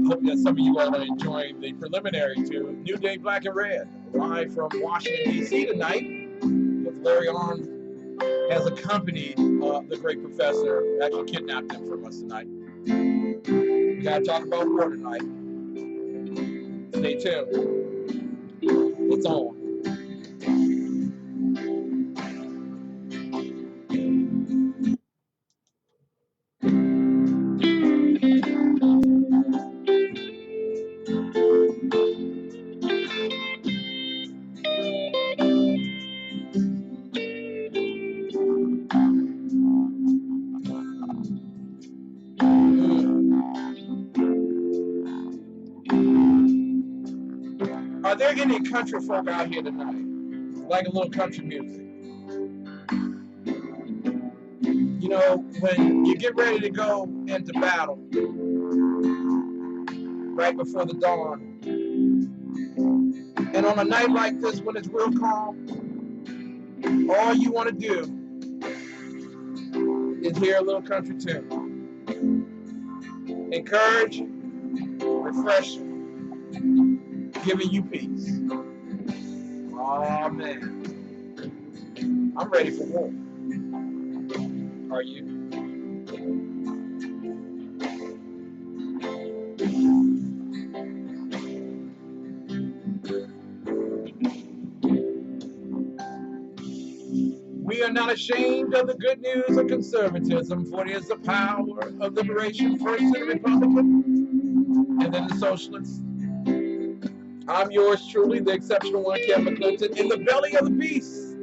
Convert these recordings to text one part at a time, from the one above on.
Hope that some of you all are enjoying the preliminary to New Day Black and Red, live from Washington, D.C. tonight, because Larry Arm has accompanied the great professor, actually kidnapped him from us tonight. We got to talk about war tonight. Stay tuned. It's on. Are there any country folk out here tonight? Like a little country music? You know, when you get ready to go into battle, right before the dawn, and on a night like this when it's real calm, all you want to do is hear a little country tune. Encourage, refresh, giving you peace. Oh man, I'm ready for war. Are you? We are not ashamed of the good news of conservatism, for it is the power of liberation, first to the Republican, and then the socialists. I'm yours truly, the exceptional one, Kevin Clinton, in the belly of the beast.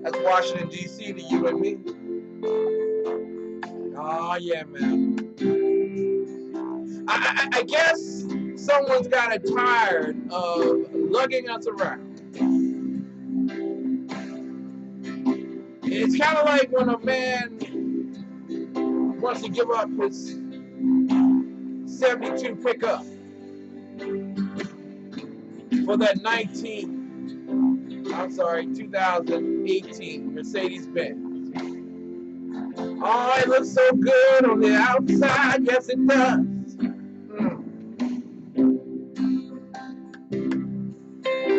That's Washington, D.C., to you and me. Oh, yeah, man. I guess someone's got tired of lugging us around. It's kind of like when a man wants to give up his 72 pickup for that 2018 Mercedes-Benz. Oh, it looks so good on the outside. Yes, it does.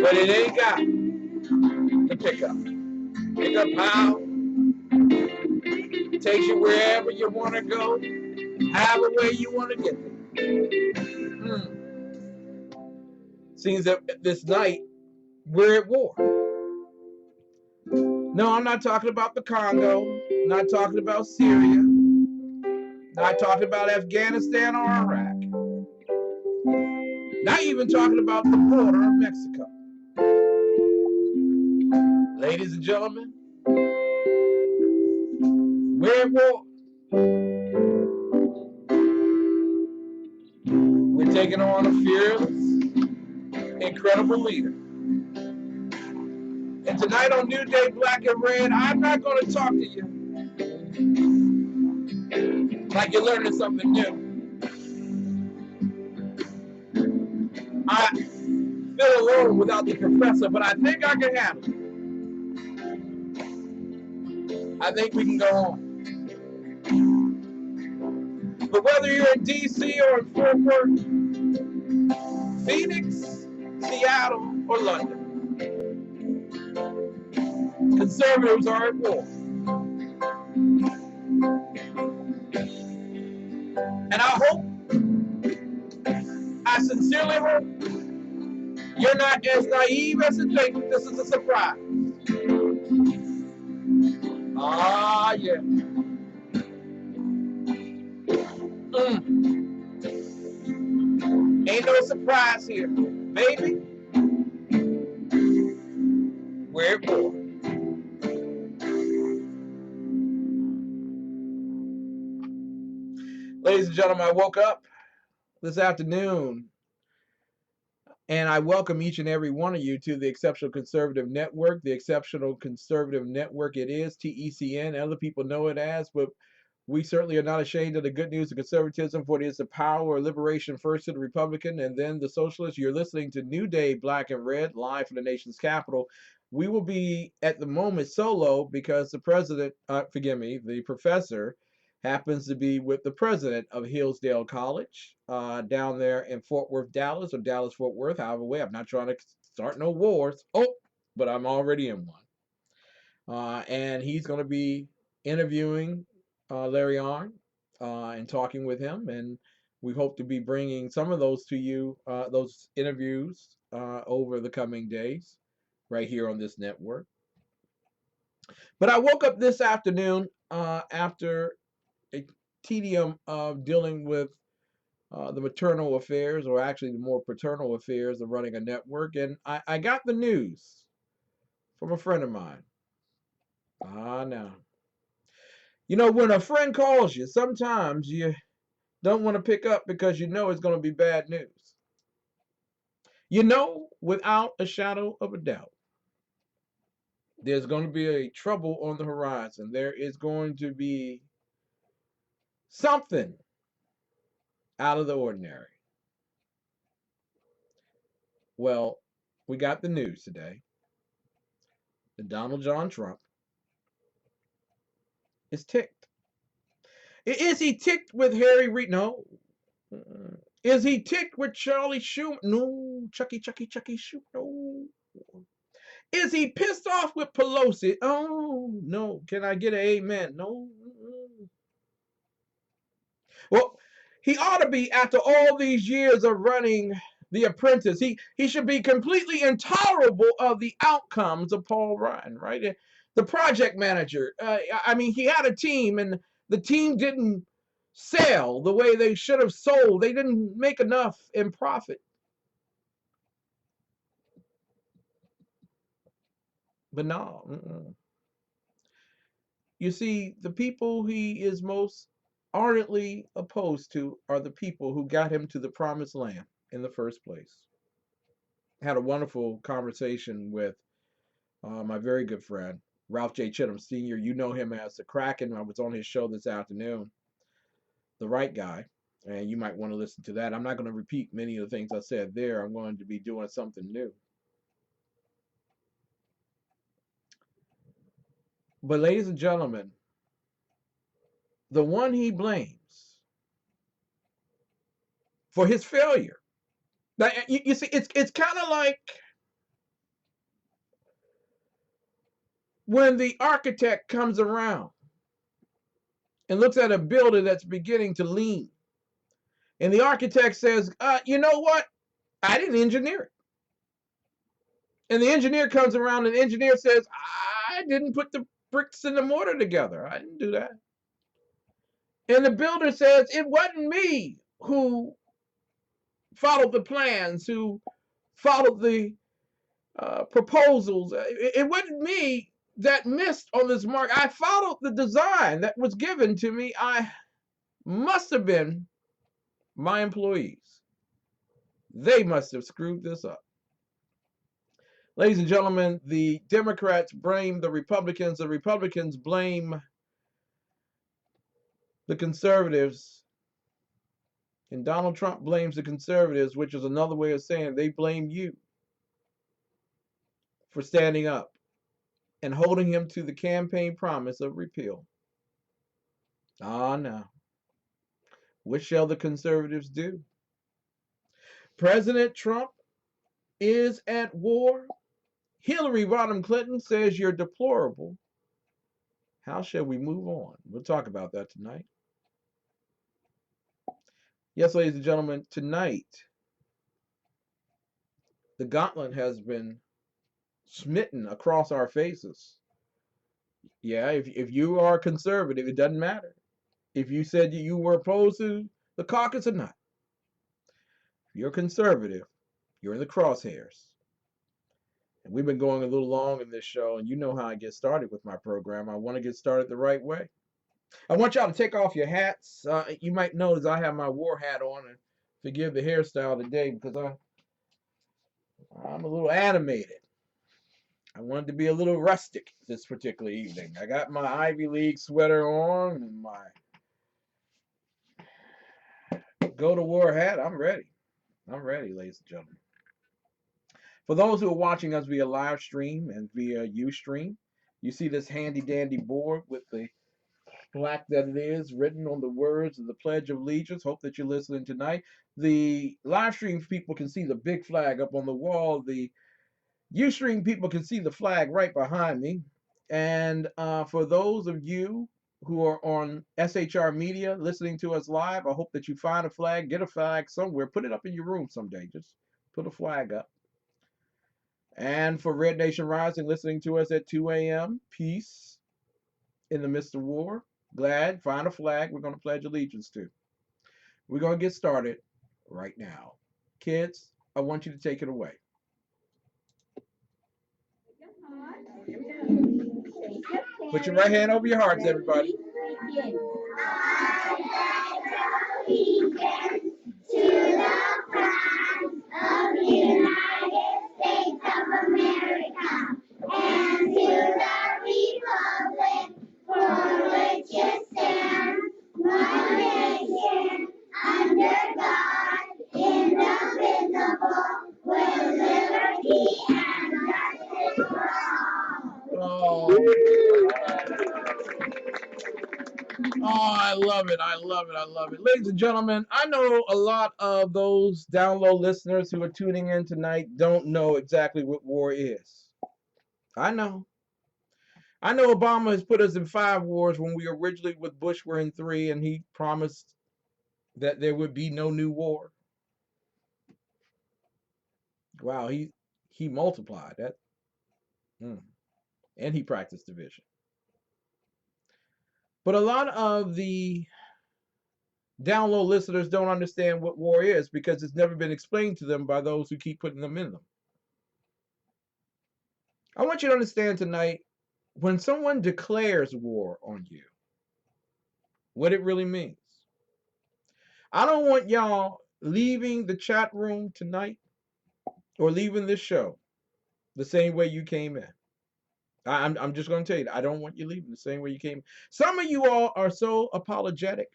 But it ain't got the pickup. Pickup power. Takes you wherever you want to go. However way you want to get there. Seems that this night we're at war. No, I'm not talking about the Congo. Not talking about Syria. Not talking about Afghanistan or Iraq. Not even talking about the border of Mexico. Ladies and gentlemen, we're at war. We're taking on a fearless, incredible leader. And tonight on New Day Black and Red, I'm not going to talk to you like you're learning something new. I feel alone without the professor, but I think I can handle it. I think we can go on. But whether you're in D.C. or in Fort Worth, Phoenix, Seattle, or London, conservatives are at war. And I sincerely hope, you're not as naive as to think that this is a surprise. Ah, yeah. Ain't no surprise here. Baby, we're at war. Ladies and gentlemen, I woke up this afternoon and I welcome each and every one of you to the Exceptional Conservative Network. The Exceptional Conservative Network, it is TECN. Other people know it as, but we certainly are not ashamed of the good news of conservatism, for it is the power of liberation, first to the Republican and then the socialist. You're listening to New Day Black and Red, live from the nation's capital. We will be, at the moment, solo because the president, the professor, happens to be with the president of Hillsdale College down there in Fort Worth, Dallas, or Dallas, Fort Worth, however way. I'm not trying to start no wars. Oh, but I'm already in one. And he's going to be interviewing Larry Arnn and talking with him. And we hope to be bringing some of those to you, those interviews over the coming days, right here on this network. But I woke up this afternoon after a tedium of dealing with the maternal affairs, or actually the more paternal affairs of running a network. And I got the news from a friend of mine. Now. You know, when a friend calls you, sometimes you don't want to pick up because you know it's going to be bad news. You know, without a shadow of a doubt, there's going to be a trouble on the horizon. There is going to be something out of the ordinary. Well, we got the news today that Donald John Trump is ticked. Is he ticked with Harry Reid? No. Is he ticked with Charlie Schumer? No. Chucky Schumer? No. Is he pissed off with Pelosi? Oh, no. Can I get an amen? No. Well, he ought to be, after all these years of running The Apprentice, he should be completely intolerable of the outcomes of Paul Ryan, right? The project manager. I mean, he had a team, and the team didn't sell the way they should have sold. They didn't make enough in profit. But no. You see, the people he is most ardently opposed to are the people who got him to the promised land in the first place. I had a wonderful conversation with my very good friend, Ralph J. Chittum Sr. You know him as the Kraken. I was on his show this afternoon, The Right Guy, and you might want to listen to that. I'm not going to repeat many of the things I said there. I'm going to be doing something new. But ladies and gentlemen, the one he blames for his failure. Now, you see, it's kind of like when the architect comes around and looks at a building that's beginning to lean, and the architect says, you know what? I didn't engineer it. And the engineer comes around and the engineer says, I didn't put the bricks and the mortar together. I didn't do that. And the builder says, it wasn't me who followed the plans, who followed the proposals. It wasn't me that missed on this mark. I followed the design that was given to me. I must have been my employees. They must have screwed this up. Ladies and gentlemen, the Democrats blame the Republicans blame the conservatives, and Donald Trump blames the conservatives, which is another way of saying they blame you for standing up and holding him to the campaign promise of repeal. Now, what shall the conservatives do? President Trump is at war. Hillary Rodham Clinton says you're deplorable. How shall we move on? We'll talk about that tonight. Yes, ladies and gentlemen, tonight the gauntlet has been smitten across our faces. Yeah, if you are conservative, it doesn't matter. If you said you were opposed to the caucus or not, if you're conservative, you're in the crosshairs. And we've been going a little long in this show, and you know how I get started with my program. I want to get started the right way. I want y'all to take off your hats. You might notice I have my war hat on, and forgive the hairstyle today because I'm a little animated. I wanted to be a little rustic this particular evening. I got my Ivy League sweater on and my go to war hat. I'm ready. I'm ready, ladies and gentlemen. For those who are watching us via live stream and via Ustream, you see this handy dandy board with the black that it is, written on the words of the Pledge of Allegiance. Hope that you're listening tonight. The live stream people can see the big flag up on the wall. The Ustream people can see the flag right behind me. And for those of you who are on SHR Media listening to us live, I hope that you find a flag, get a flag somewhere, put it up in your room someday. Just put a flag up. And for Red Nation Rising listening to us at 2 a.m., peace in the midst of war. Glad, find a flag we're going to pledge allegiance to. We're going to get started right now. Kids, I want you to take it away. Put your right hand over your hearts, everybody. I pledge allegiance to the flag of the United States of America and to the republic for which it stands, one nation, under God, indivisible, with liberty and justice for all. Oh, I love it. I love it. I love it. Ladies and gentlemen, I know a lot of those down low listeners who are tuning in tonight don't know exactly what war is. I know. I know Obama has put us in 5 wars when we originally with Bush were in 3, and he promised that there would be no new war. Wow, he multiplied that. And he practiced division. But a lot of the down low listeners don't understand what war is because it's never been explained to them by those who keep putting them in them. I want you to understand tonight, when someone declares war on you, what it really means. I don't want y'all leaving the chat room tonight or leaving this show the same way you came in. I'm just going to tell you, I don't want you leaving the same way you came in. Some of you all are so apologetic.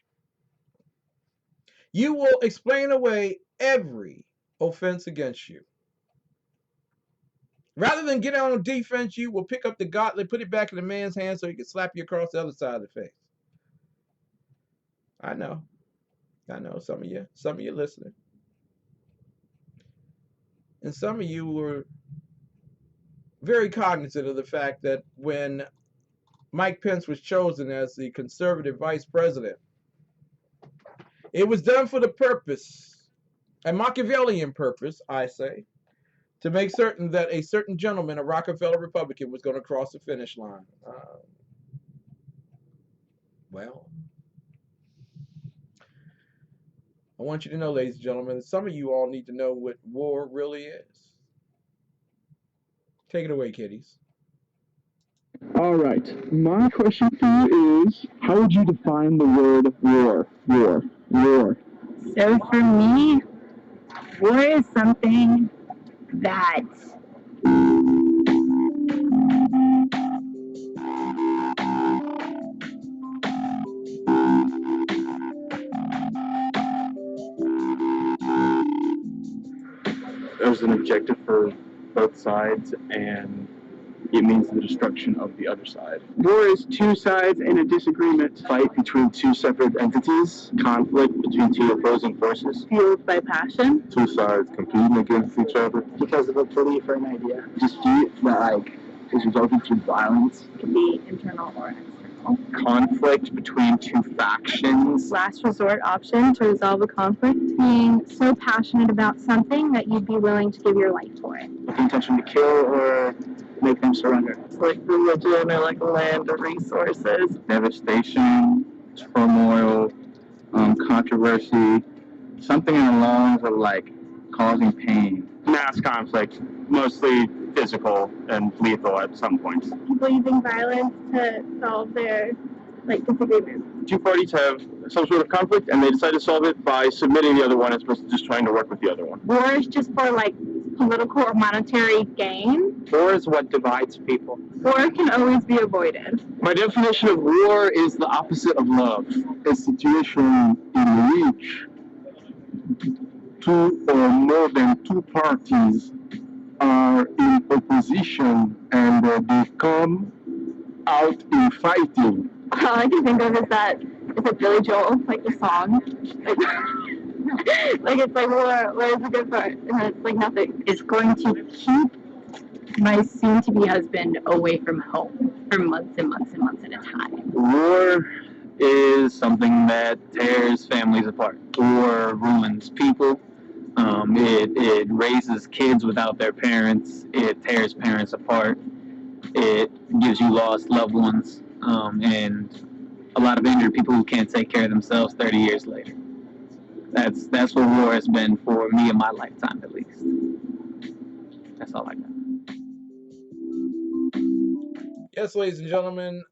You will explain away every offense against you. Rather than get on defense, you will pick up the gauntlet, put it back in the man's hand so he can slap you across the other side of the face. I know some of you listening. And some of you were very cognizant of the fact that when Mike Pence was chosen as the conservative vice president, it was done for the purpose, a Machiavellian purpose, I say, to make certain that a certain gentleman, a Rockefeller Republican, was going to cross the finish line. Well, I want you to know, ladies and gentlemen, some of you all need to know what war really is. Take it away, kiddies. All right. My question for you is, how would you define the word war? War. So for me, war is something that there's an objective for both sides, and it means the destruction of the other side. War is two sides in a disagreement. Fight between two separate entities. Conflict between two opposing forces. fueled by passion. Two sides competing against each other. Because of a belief or an idea. Dispute that is resulting through violence. It can be internal or external. Conflict between two factions. Last resort option to resolve a conflict. Being so passionate about something that you'd be willing to give your life for it. With the intention to kill or make them surrender. It's like religion or like land or resources. Devastation, turmoil, controversy, something in the lines of like causing pain. Mass conflict, mostly physical and lethal at some points. People using violence to solve their disagreements. Two parties have some sort of conflict and they decide to solve it by submitting the other one as opposed to just trying to work with the other one. War is just for political or monetary gain. War is what divides people. War can always be avoided. My definition of war is the opposite of love. A situation in which two or more than two parties are in opposition and they come out in fighting All I can think of is that it's like Billy Joel, like the song. Like, like it's like, what is the good part? And then it's like nothing. It's going to keep my soon-to-be husband away from home for months and months and months at a time. War is something that tears families apart or ruins people. It raises kids without their parents. It tears parents apart. It gives you lost loved ones, and a lot of injured people who can't take care of themselves 30 years later. That's what war has been for me in my lifetime, at least. That's all I got. Yes, ladies and gentlemen,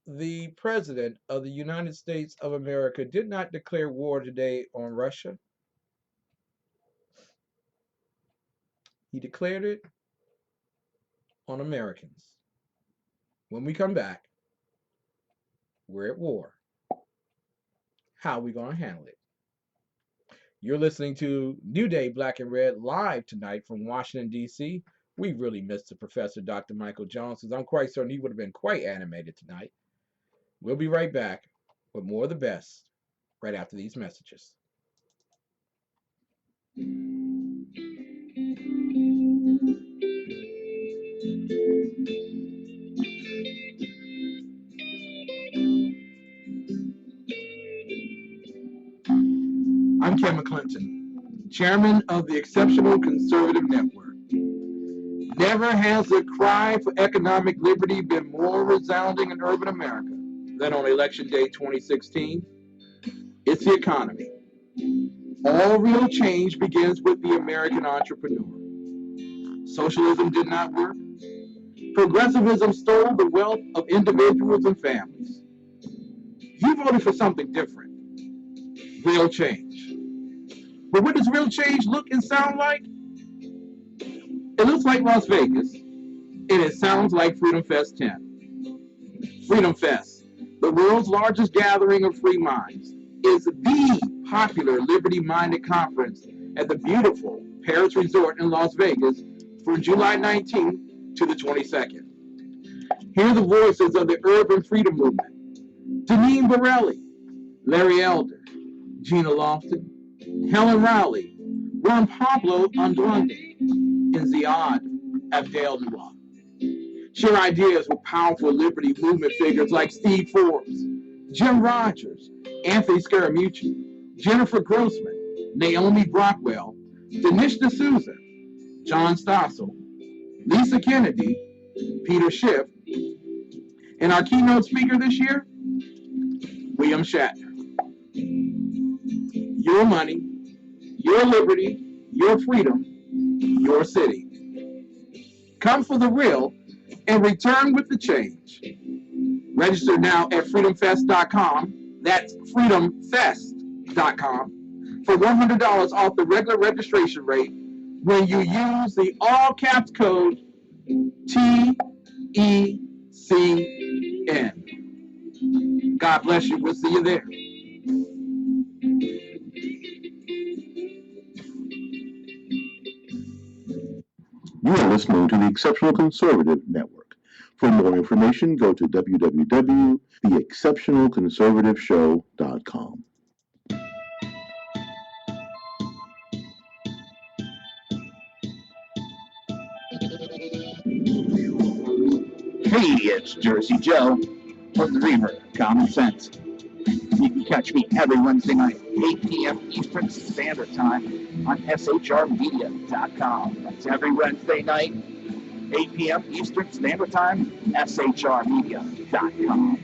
the President of the United States of America did not declare war today on Russia. He declared it on Americans. When we come back, we're at war. How are we going to handle it? You're listening to New Day Black and Red live tonight from Washington, D.C. We really missed the Professor Dr. Michael Jones, because I'm quite certain he would have been quite animated tonight. We'll be right back with more of the best right after these messages. I'm Ken McClinton, Chairman of the Exceptional Conservative Network. Never has the cry for economic liberty been more resounding in urban America than on Election Day 2016. It's the economy. All real change begins with the American entrepreneur. Socialism did not work. Progressivism stole the wealth of individuals and families. You voted for something different. Real change. But what does real change look and sound like? It looks like Las Vegas, and it sounds like Freedom Fest 10. Freedom Fest, the world's largest gathering of free minds, is the popular liberty-minded conference at the beautiful Paris Resort in Las Vegas from July 19th to the 22nd. Hear the voices of the urban freedom movement: Deneen Borelli, Larry Elder, Gina Lofton, Helen Rowley, Juan Pablo Andrande, and Ziad Abdel Noah. Share ideas with powerful liberty movement figures like Steve Forbes, Jim Rogers, Anthony Scaramucci, Jennifer Grossman, Naomi Brockwell, Dinesh D'Souza, John Stossel, Lisa Kennedy, Peter Schiff, and our keynote speaker this year, William Shatner. Your money, your liberty, your freedom, your city. Come for the real and return with the change. Register now at freedomfest.com. That's freedomfest.com for $100 off the regular registration rate when you use the all caps code TECN. God bless you. We'll see you there. You are listening to the Exceptional Conservative Network. For more information, go to www.theexceptionalconservativeshow.com. Hey, it's Jersey Joe from the Reaver, Common Sense. You can catch me every Wednesday night, 8 p.m. Eastern Standard Time on shrmedia.com. That's every Wednesday night, 8 p.m. Eastern Standard Time, shrmedia.com.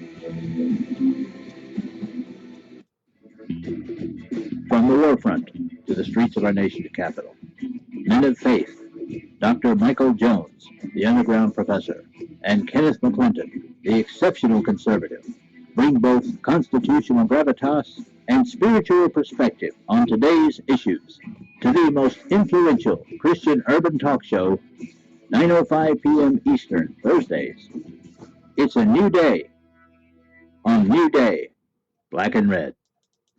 From the warfront to the streets of our nation's capital, men of faith, Dr. Michael Jones, the underground professor, and Kenneth McClinton, the exceptional conservative, bring both constitutional gravitas and spiritual perspective on today's issues to the most influential Christian urban talk show, 9:05 p.m. Eastern, Thursdays. It's a new day on New Day, Black and Red.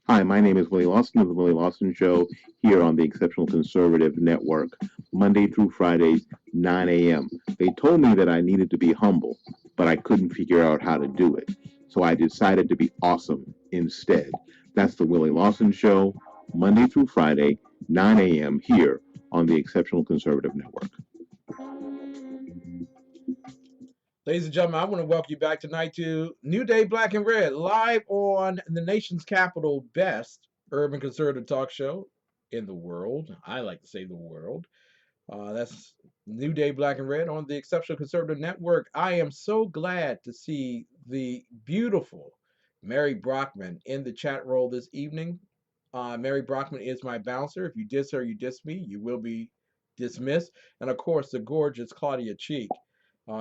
Hi, my name is Willie Lawson of The Willie Lawson Show here on the Exceptional Conservative Network, Monday through Fridays, 9 a.m. They told me that I needed to be humble, but I couldn't figure out how to do it. So I decided to be awesome instead. That's the Willie Lawson Show, Monday through Friday, 9 a.m. here on the Exceptional Conservative Network. Ladies and gentlemen, I want to welcome you back tonight to New Day Black and Red, live on the nation's capital, best urban conservative talk show in the world. I like to say the world. That's New Day Black and Red on the Exceptional Conservative Network. I am so glad to see the beautiful Mary Brockman in the chat roll this evening. Mary Brockman is my bouncer. If you diss her, you diss me, you will be dismissed. And of course, the gorgeous Claudia Cheek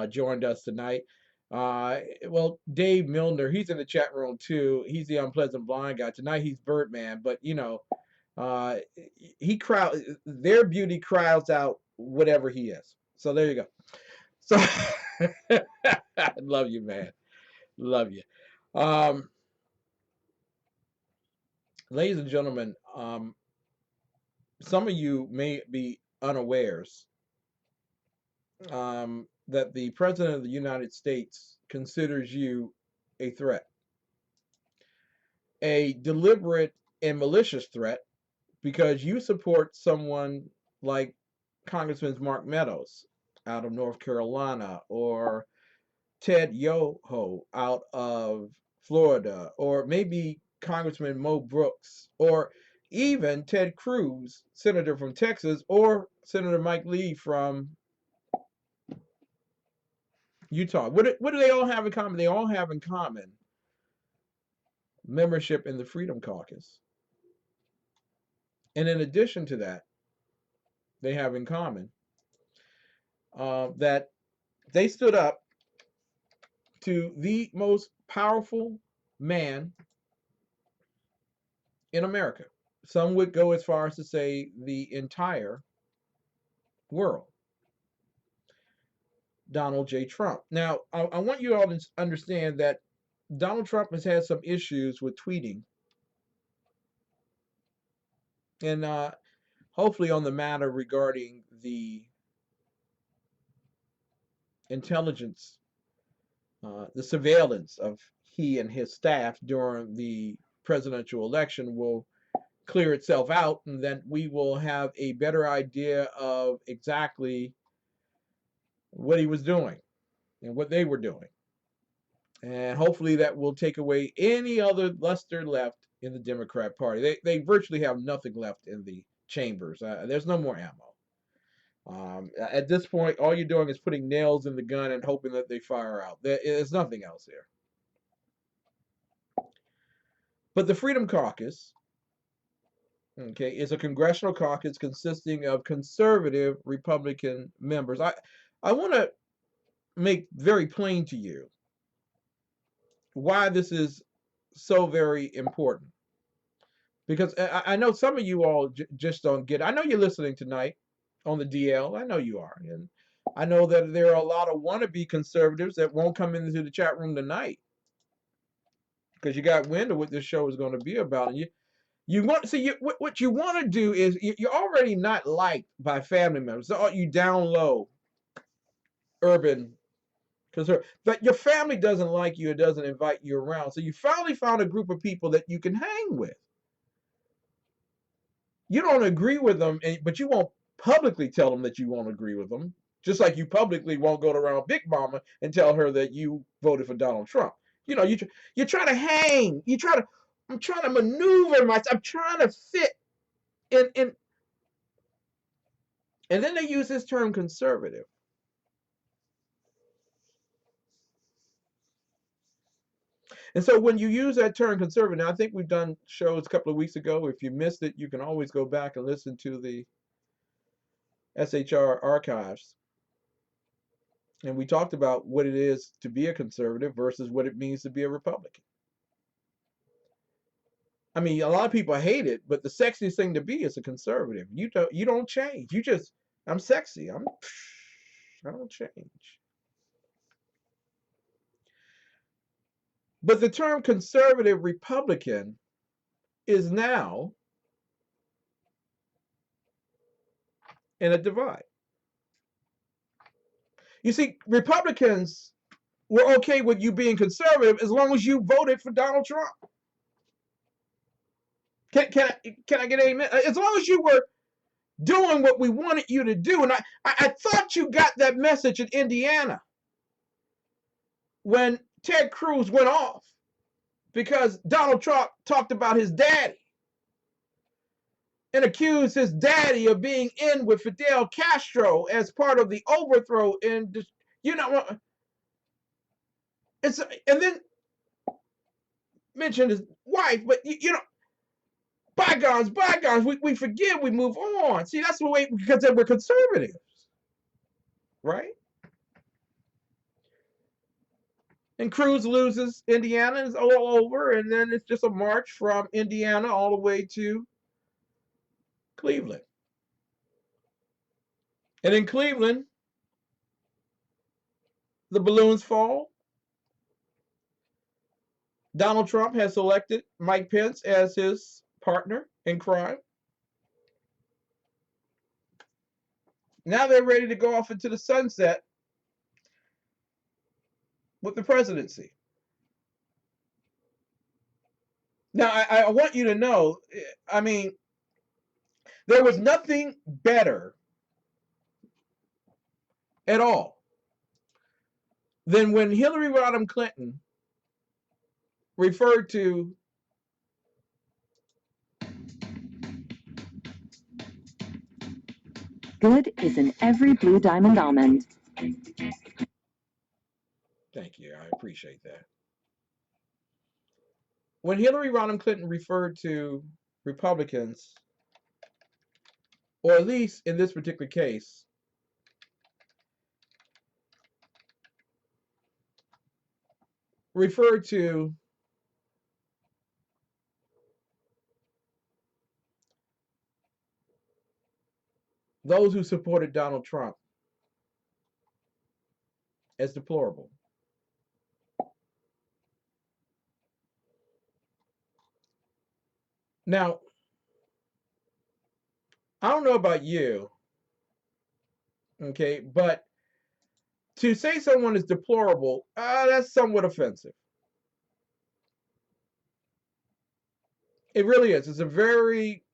joined us tonight. Well, Dave Milner, he's in the chat room too. He's the unpleasant blind guy. Tonight he's Birdman, but you know, uh, their beauty crowds out whatever he is. So there you go. So I love you, man. Love you. Ladies and gentlemen, some of you may be unawares that the President of the United States considers you a threat, a deliberate and malicious threat, because you support someone like Congressman Mark Meadows out of North Carolina, or Ted Yoho out of Florida, or maybe Congressman Mo Brooks, or even Ted Cruz, senator from Texas, or Senator Mike Lee from Utah. What do they all have in common? They all have in common membership in the Freedom Caucus. And in addition to that, they have in common that they stood up to the most powerful man in America. Some would go as far as to say the entire world, Donald J. Trump. Now, I want you all to understand that Donald Trump has had some issues with tweeting, and hopefully on the matter regarding the intelligence, the surveillance of he and his staff during the presidential election will clear itself out, and then we will have a better idea of exactly what he was doing and what they were doing. And hopefully that will take away any other luster left in the Democrat Party. They virtually have nothing left in the chambers. There's no more ammo. At this point, all you're doing is putting nails in the gun and hoping that they fire out. There's nothing else there. But the Freedom Caucus, okay, is a congressional caucus consisting of conservative Republican members. I want to make very plain to you why this is so very important. Because I know some of you all just don't get it. I know you're listening tonight on the DL. I know you are. And I know that there are a lot of wannabe conservatives that won't come into the chat room tonight because you got wind of what this show is going to be about. And you want to see what you want to do is you're already not liked by family members. So you down low, urban conservative. But your family doesn't like you. It doesn't invite you around. So you finally found a group of people that you can hang with. You don't agree with them, but you won't publicly tell them that you won't agree with them. Just like you publicly won't go around Big Mama and tell her that you voted for Donald Trump. You know, you're trying to hang. I'm trying to maneuver myself. I'm trying to fit in. And then they use this term conservative. And so when you use that term conservative, now I think we've done shows a couple of weeks ago. If you missed it, you can always go back and listen to the SHR archives. And we talked about what it is to be a conservative versus what it means to be a Republican. I mean, a lot of people hate it, but the sexiest thing to be is a conservative. You don't change. I'm sexy. I don't change. But the term conservative Republican is now in a divide. You see, Republicans we're okay with you being conservative as long as you voted for Donald Trump. Can I get an amen? As long as you were doing what we wanted you to do. And I thought you got that message in Indiana when Ted Cruz went off because Donald Trump talked about his daddy and accused his daddy of being in with Fidel Castro as part of the overthrow. And it's, and then mentioned his wife, but bygones, we forgive, we move on. See, that's the way, because they were conservatives, right? And Cruz loses Indiana, it's all over, and then it's just a march from Indiana all the way to Cleveland. And in Cleveland, the balloons fall. Donald Trump has selected Mike Pence as his partner in crime. Now they're ready to go off into the sunset with the presidency. Now, I want you to know, I mean, there was nothing better at all than when Hillary Rodham Clinton referred to good is in every blue diamond almond. Thank you, I appreciate that. When Hillary Rodham Clinton referred to Republicans, or at least in this particular case, referred to those who supported Donald Trump as deplorable. Now, I don't know about you, okay, but to say someone is deplorable, that's somewhat offensive. It really is. It's a very,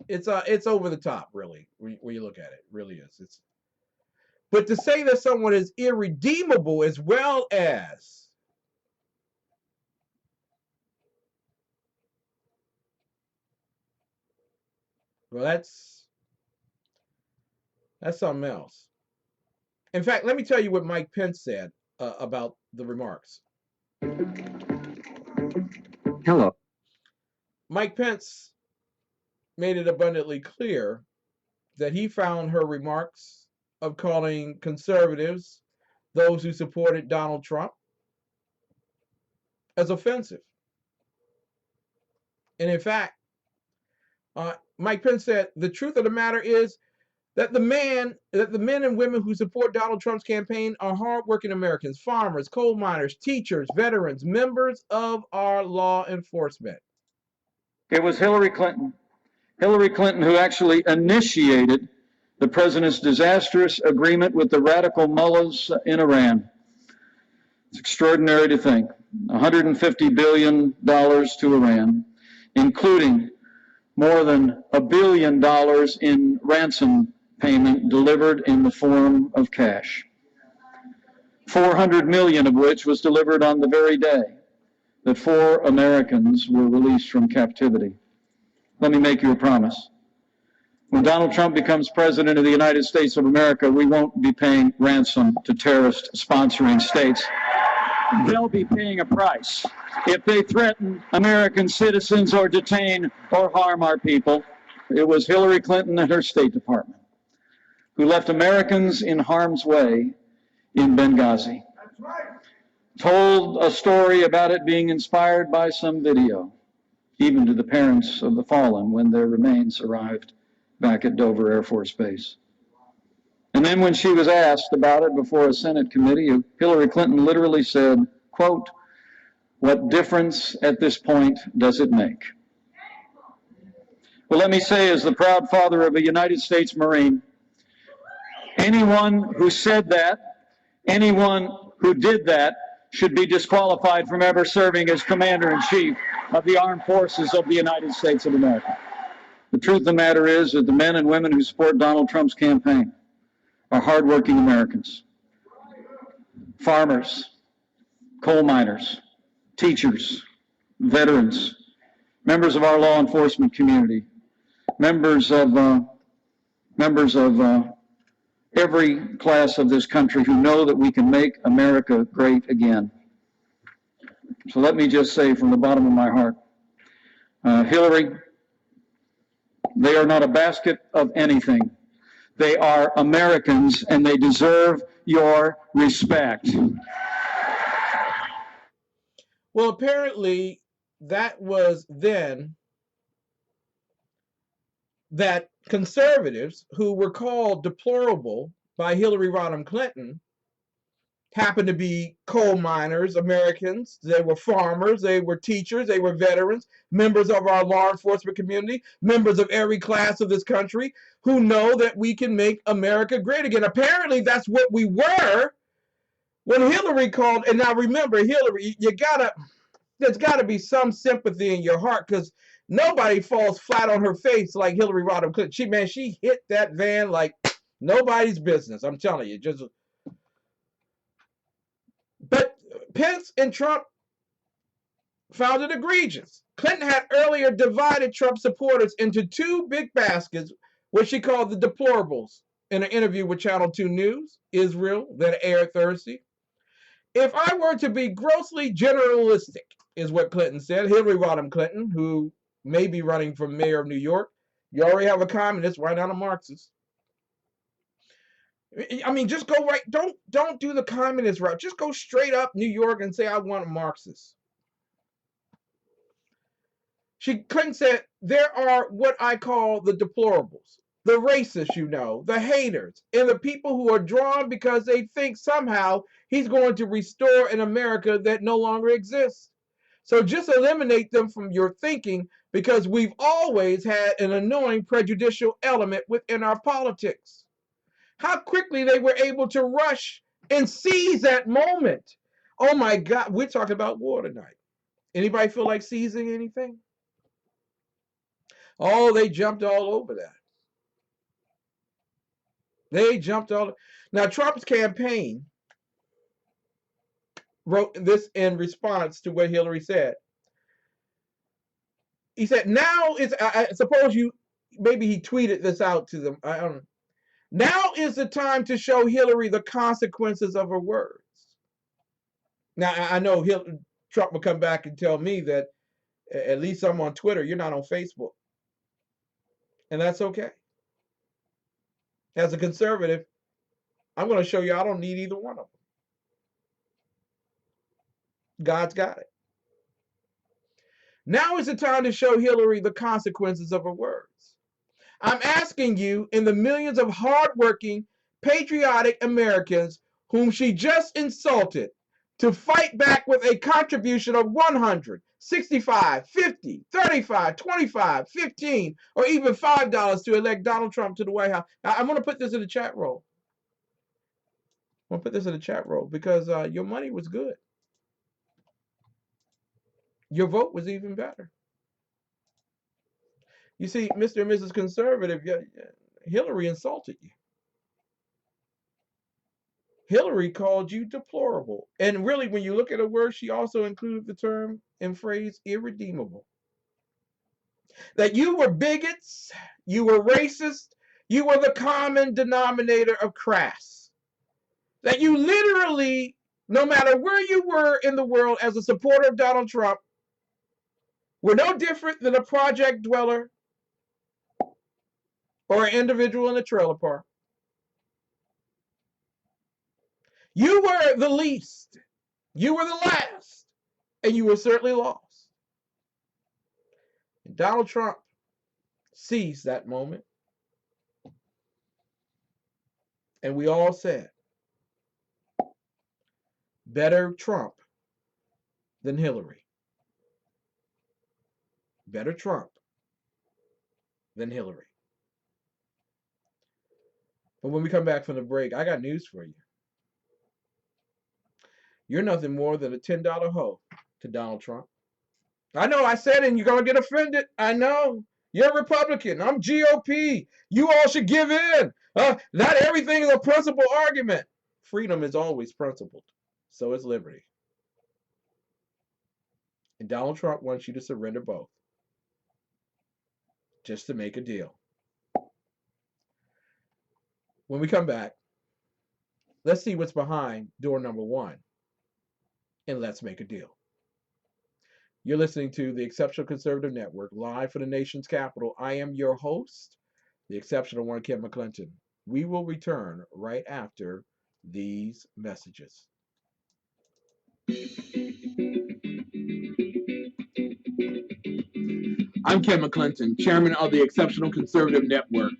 it's over the top, really, when you look at it. It really is. But to say that someone is irredeemable as well as well, that's something else. In fact, let me tell you what Mike Pence said about the remarks. Hello. Mike Pence made it abundantly clear that he found her remarks of calling conservatives, those who supported Donald Trump, as offensive. And in fact, Mike Pence said, the truth of the matter is that the men and women who support Donald Trump's campaign are hardworking Americans, farmers, coal miners, teachers, veterans, members of our law enforcement. It was Hillary Clinton who actually initiated the president's disastrous agreement with the radical mullahs in Iran. It's extraordinary to think. $150 billion to Iran, including more than $1 billion in ransom payment delivered in the form of cash. 400 million of which was delivered on the very day that 4 Americans were released from captivity. Let me make you a promise. When Donald Trump becomes president of the United States of America, we won't be paying ransom to terrorist sponsoring states. They'll be paying a price if they threaten American citizens or detain or harm our people. It was Hillary Clinton and her State Department who left Americans in harm's way in Benghazi. That's right. Told a story about it being inspired by some video, even to the parents of the fallen when their remains arrived back at Dover Air Force Base. And then when she was asked about it before a Senate committee, Hillary Clinton literally said, quote, "What difference at this point does it make?" Well, let me say, as the proud father of a United States Marine, Anyone who said that, anyone who did that, should be disqualified from ever serving as Commander-in-Chief of the Armed Forces of the United States of America. The truth of the matter is that the men and women who support Donald Trump's campaign are hardworking Americans. Farmers, coal miners, teachers, veterans, members of our law enforcement community, members of every class of this country who know that we can make America great again. So let me just say from the bottom of my heart, Hillary, they are not a basket of anything. They are Americans, and they deserve your respect. Well, apparently that was then that conservatives who were called deplorable by Hillary Rodham Clinton happened to be coal miners, Americans. They were farmers, they were teachers, they were veterans, members of our law enforcement community, members of every class of this country who know that we can make America great again. Apparently, that's what we were when Hillary called. And now remember, Hillary, there's gotta be some sympathy in your heart, because nobody falls flat on her face like Hillary Rodham Clinton. She hit that van like nobody's business. I'm telling you, but Pence and Trump found it egregious. Clinton had earlier divided Trump supporters into two big baskets, which she called the deplorables, in an interview with Channel 2 News, Israel, that aired Thursday. If I were to be grossly generalistic, is what Clinton said, Hillary Rodham Clinton, who may be running for mayor of New York, you already have a communist, why not a Marxist? I mean, just go right. Don't do the communist route. Just go straight up New York and say I want a Marxist. Clinton said there are what I call the deplorables, the racists, the haters, and the people who are drawn because they think somehow he's going to restore an America that no longer exists. So just eliminate them from your thinking, because we've always had an annoying prejudicial element within our politics. How quickly they were able to rush and seize that moment. Oh my God, we're talking about war tonight. Anybody feel like seizing anything? Oh, they jumped all over that. They jumped all. Now, Trump's campaign wrote this in response to what Hillary said. He said, now is, I suppose maybe he tweeted this out to them. I don't know. Now is the time to show Hillary the consequences of her words. Now, I know Trump will come back and tell me that at least I'm on Twitter, you're not on Facebook. And that's okay. As a conservative, I'm going to show you I don't need either one of them. God's got it. Now is the time to show Hillary the consequences of her words. I'm asking you, in the millions of hardworking, patriotic Americans whom she just insulted, to fight back with a contribution of 100, 65, 50, 35, 25, 15, or even $5 to elect Donald Trump to the White House. Now, I'm going to put this in the chat roll. I'm going to put this in the chat roll because your money was good. Your vote was even better. You see, Mr. and Mrs. Conservative, Hillary insulted you. Hillary called you deplorable. And really, when you look at her words, she also included the term and phrase irredeemable. That you were bigots, you were racist, you were the common denominator of crass. That you literally, no matter where you were in the world as a supporter of Donald Trump, were no different than a project dweller or an individual in a trailer park. You were the least, you were the last, and you were certainly lost. And Donald Trump seized that moment. And we all said, better Trump than Hillary. Better Trump than Hillary. But when we come back from the break, I got news for you. You're nothing more than a $10 hoe to Donald Trump. I know, I said it, and you're going to get offended. I know. You're Republican. I'm GOP. You all should give in. Not everything is a principle argument. Freedom is always principled. So is liberty. And Donald Trump wants you to surrender both. Just to make a deal. When we come back, let's see what's behind door number 1. And let's make a deal. You're listening to the Exceptional Conservative Network, live from the nation's capital. I am your host, the exceptional one, Kim McClinton. We will return right after these messages. I'm Kim McClinton, chairman of the Exceptional Conservative Network.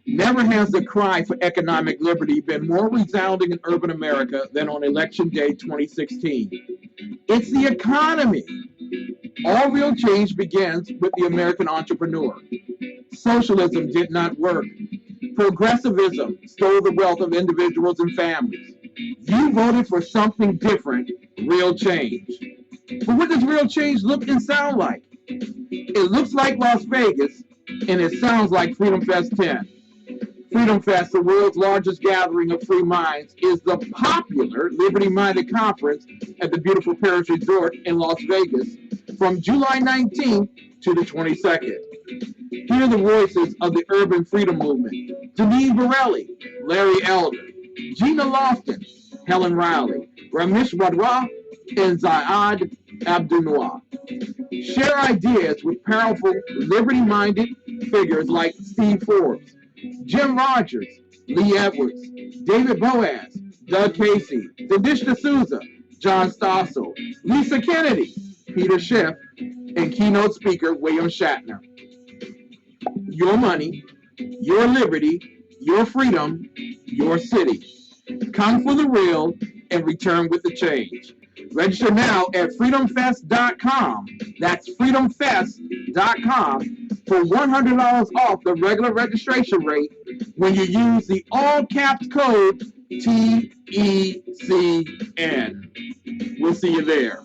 Never has the cry for economic liberty been more resounding in urban America than on Election Day 2016. It's the economy. All real change begins with the American entrepreneur. Socialism did not work. Progressivism stole the wealth of individuals and families. You voted for something different, real change. But what does real change look and sound like? It looks like Las Vegas, and it sounds like Freedom Fest 10. Freedom Fest, the world's largest gathering of free minds, is the popular Liberty-Minded Conference at the beautiful Paris Resort in Las Vegas from July 19th to the 22nd. Hear the voices of the urban freedom movement: Denise Borelli, Larry Elder, Gina Lofton, Helen Riley, Ramesh Wadhwa, and Zayad Abdul-Noah. Share ideas with powerful, liberty-minded figures like Steve Forbes, Jim Rogers, Lee Edwards, David Boaz, Doug Casey, Dinesh D'Souza, John Stossel, Lisa Kennedy, Peter Schiff, and keynote speaker William Shatner. Your money, your liberty, your freedom, your city. Come for the real and return with the change. Register now at freedomfest.com. That's freedomfest.com for $100 off the regular registration rate when you use the all-caps code TECN. We'll see you there.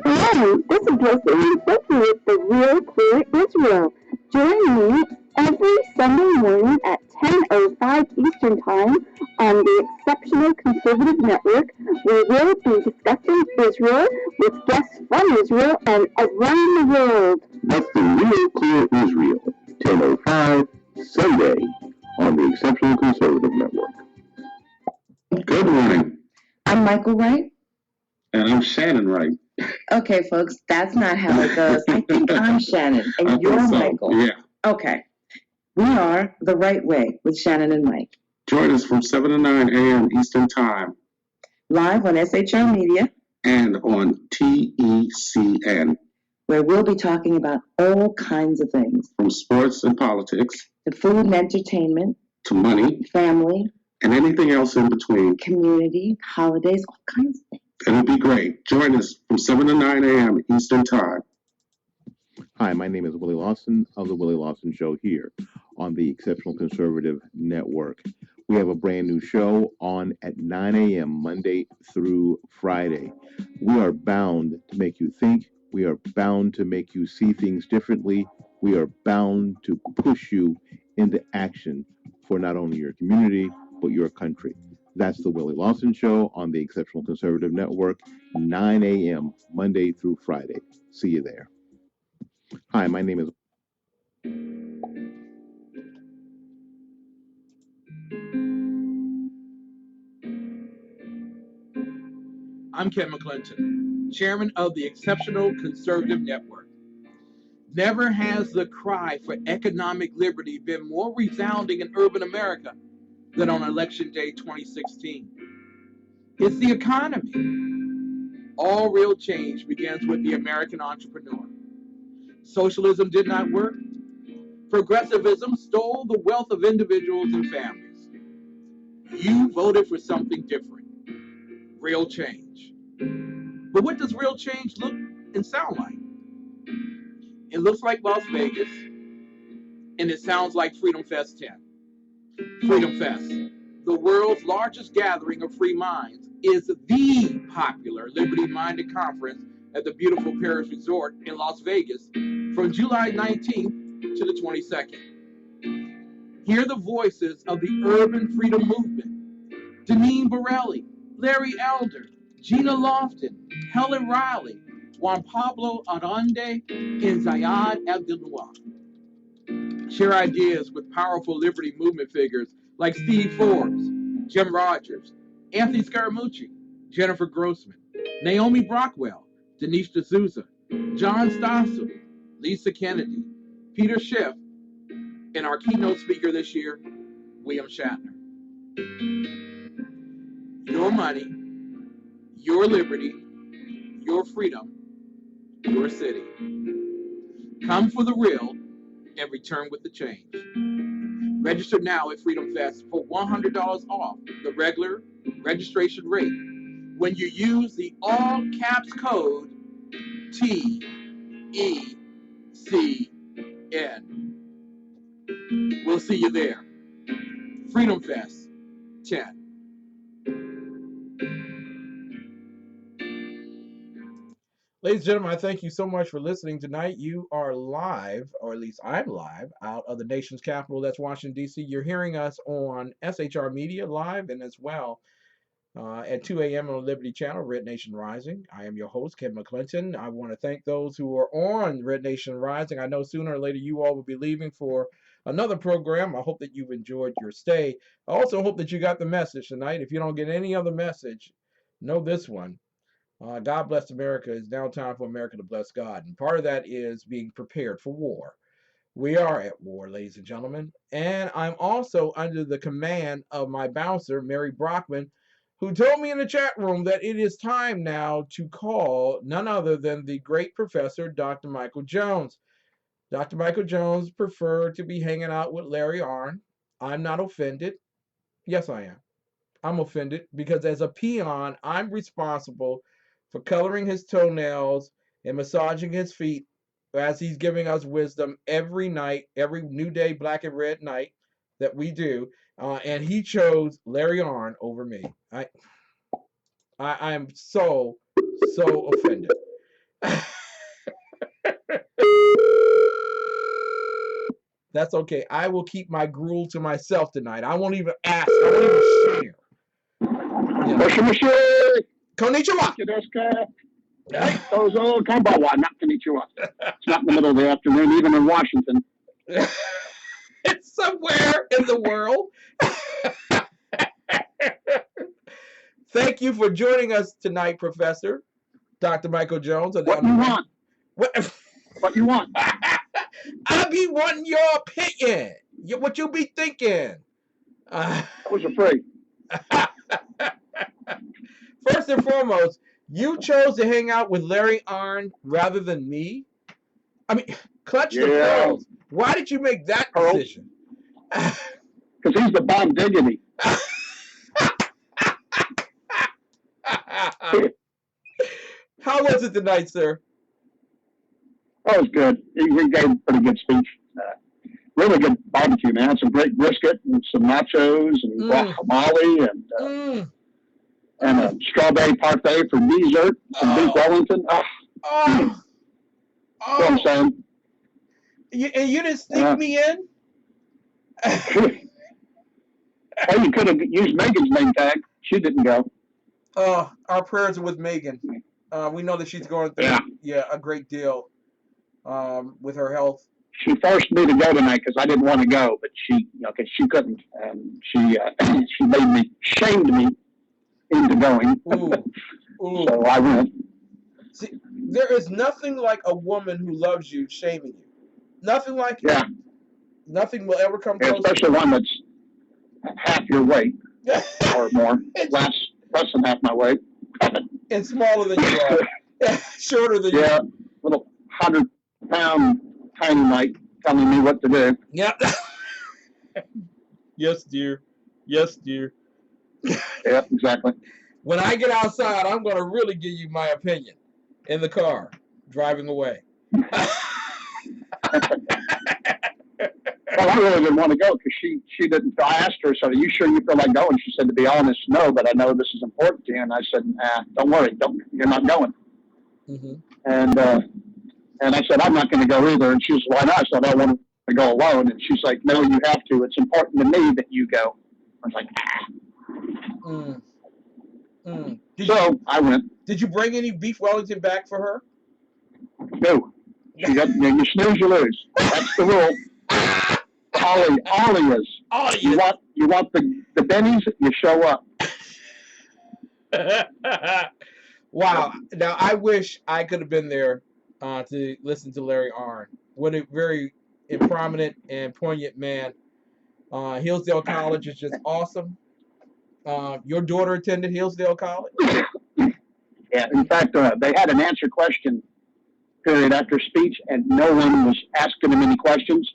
Hi, this is Leslie Becky with the Real Clear Israel. Join me every Sunday morning at 10:05 Eastern Time on the Exceptional Conservative Network, where we'll be discussing Israel with guests from Israel and around the world. That's the Real Clear Israel, 10:05 Sunday on the Exceptional Conservative Network. Good morning. I'm Michael Wright. And I'm Shannon Wright. Okay, folks, that's not how it goes. I think I'm Shannon and you're Michael. Yeah. Okay. We are The Right Way with Shannon and Mike. Join us from 7 to 9 a.m. Eastern Time. Live on SHR Media. And on TECN. Where we'll be talking about all kinds of things. From sports and politics. To food and entertainment. To money. Family. And anything else in between. Community, holidays, all kinds of things. It'll be great. Join us from 7 to 9 a.m. Eastern Time. Hi, my name is Willie Lawson of The Willie Lawson Show here on the Exceptional Conservative Network. We have a brand new show on at 9 a.m. Monday through Friday. We are bound to make you think. We are bound to make you see things differently. We are bound to push you into action for not only your community, but your country. That's the Willie Lawson Show on the Exceptional Conservative Network, 9 a.m. Monday through Friday. See you there. Hi, my name is... I'm Ken McClinton, chairman of the Exceptional Conservative Network. Never has the cry for economic liberty been more resounding in urban America than on Election Day 2016. It's the economy. All real change begins with the American entrepreneur. Socialism did not work. Progressivism stole the wealth of individuals and families. You voted for something different. Real change. But what does real change look and sound like? It looks like Las Vegas, and it sounds like Freedom Fest 10. Freedom Fest, the world's largest gathering of free minds, is the popular liberty-minded conference at the beautiful Paris Resort in Las Vegas from July 19th to the 22nd. Hear the voices of the urban freedom movement: Deneen Borelli, Larry Elder, Gina Lofton, Helen Riley, Juan Pablo Arande, and Zayad Abdel-Noir. Share ideas with powerful liberty movement figures like Steve Forbes, Jim Rogers, Anthony Scaramucci, Jennifer Grossman, Naomi Brockwell, Denise D'Souza, John Stossel, Lisa Kennedy, Peter Schiff, and our keynote speaker this year, William Shatner. Your money, your liberty, your freedom, your city. Come for the real and return with the change. Register now at Freedom Fest for $100 off the regular registration rate when you use the all caps code TECN. We'll see you there. Freedom Fest 10. Ladies and gentlemen, I thank you so much for listening tonight. You are live, or at least I'm live, out of the nation's capital. That's Washington, D.C. You're hearing us on SHR Media live and as well at 2 a.m. on Liberty Channel, Red Nation Rising. I am your host, Ken McClinton. I want to thank those who are on Red Nation Rising. I know sooner or later you all will be leaving for another program. I hope that you've enjoyed your stay. I also hope that you got the message tonight. If you don't get any other message, know this one. God bless America. It's now time for America to bless God. And part of that is being prepared for war. We are at war, ladies and gentlemen. And I'm also under the command of my bouncer, Mary Brockman, who told me in the chat room that it is time now to call none other than the great professor, Dr. Michael Jones. Dr. Michael Jones preferred to be hanging out with Larry Arnn. I'm not offended. Yes, I am. I'm offended because as a peon, I'm responsible for coloring his toenails and massaging his feet as he's giving us wisdom every night, every New Day Black and Red night that we do. And he chose Larry Arnn over me. I am so offended. That's okay. I will keep my gruel to myself tonight. I won't even ask. I won't even share. Konnichiwa. It's not in the middle of the afternoon, even in Washington. It's somewhere in the world. Thank you for joining us tonight, Professor Dr. Michael Jones. What you want? What you want? I be wanting your opinion. What you be thinking? I was afraid. First and foremost, you chose to hang out with Larry Arnn rather than me. I mean, clutch the pearls. Why did you make that decision? Because he's the bomb diggity. How was it tonight, sir? Oh, it was good. He gave a pretty good speech. Really good barbecue, man. Some great brisket and some nachos and guacamole and a strawberry parfait for dessert. Some beef Wellington. What I'm saying. And you didn't sneak me in? Well, you could have used Megan's name tag. She didn't go. Our prayers are with Megan. We know that she's going through a great deal with her health. She forced me to go tonight because I didn't want to go, but she couldn't. She shamed me into going. So I went. See, there is nothing like a woman who loves you shaming you. Nothing like it. Yeah. Nothing will ever come close. Especially one that's half your weight or more. less than half my weight. And smaller than you are. Shorter than you are. Yeah, little 100-pound tiny mite telling me what to do. Yeah. Yes, dear. Yes, dear. Yeah, exactly. When I get outside, I'm going to really give you my opinion in the car, driving away. Well, I really didn't want to go because she didn't. I asked her, so are you sure you feel like going? She said, to be honest, no, but I know this is important to you. And I said, don't worry, you're not going. Mm-hmm. And I said, I'm not going to go either. And she was, why not? I said, I want to go alone. And she's like, no, you have to. It's important to me that you go. I was like, I went. Did you bring any beef Wellington back for her? No. You snooze, you lose. That's the rule. Ollie is. You want the bennies, you show up. Wow. Now, I wish I could have been there to listen to Larry Arnn. What a very prominent and poignant man. Hillsdale College is just awesome. Your daughter attended Hillsdale College? Yeah, in fact, they had an answer question period after speech, and no one was asking him any questions.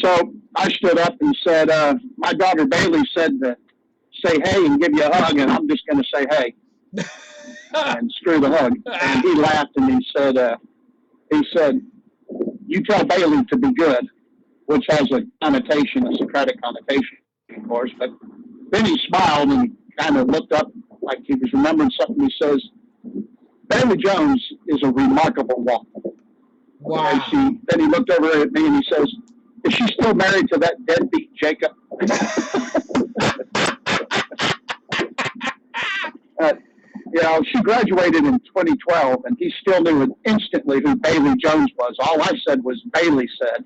So I stood up and said, my daughter Bailey said to say hey and give you a hug, and I'm just going to say hey and screw the hug. And he laughed and he said, you tell Bailey to be good, which has a connotation, a Socratic connotation, of course. But then he smiled and kind of looked up like he was remembering something. He says, Bailey Jones is a remarkable woman. Wow. Then he looked over at me and he says, is she still married to that deadbeat Jacob? She graduated in 2012, and he still knew instantly who Bailey Jones was. All I said was Bailey said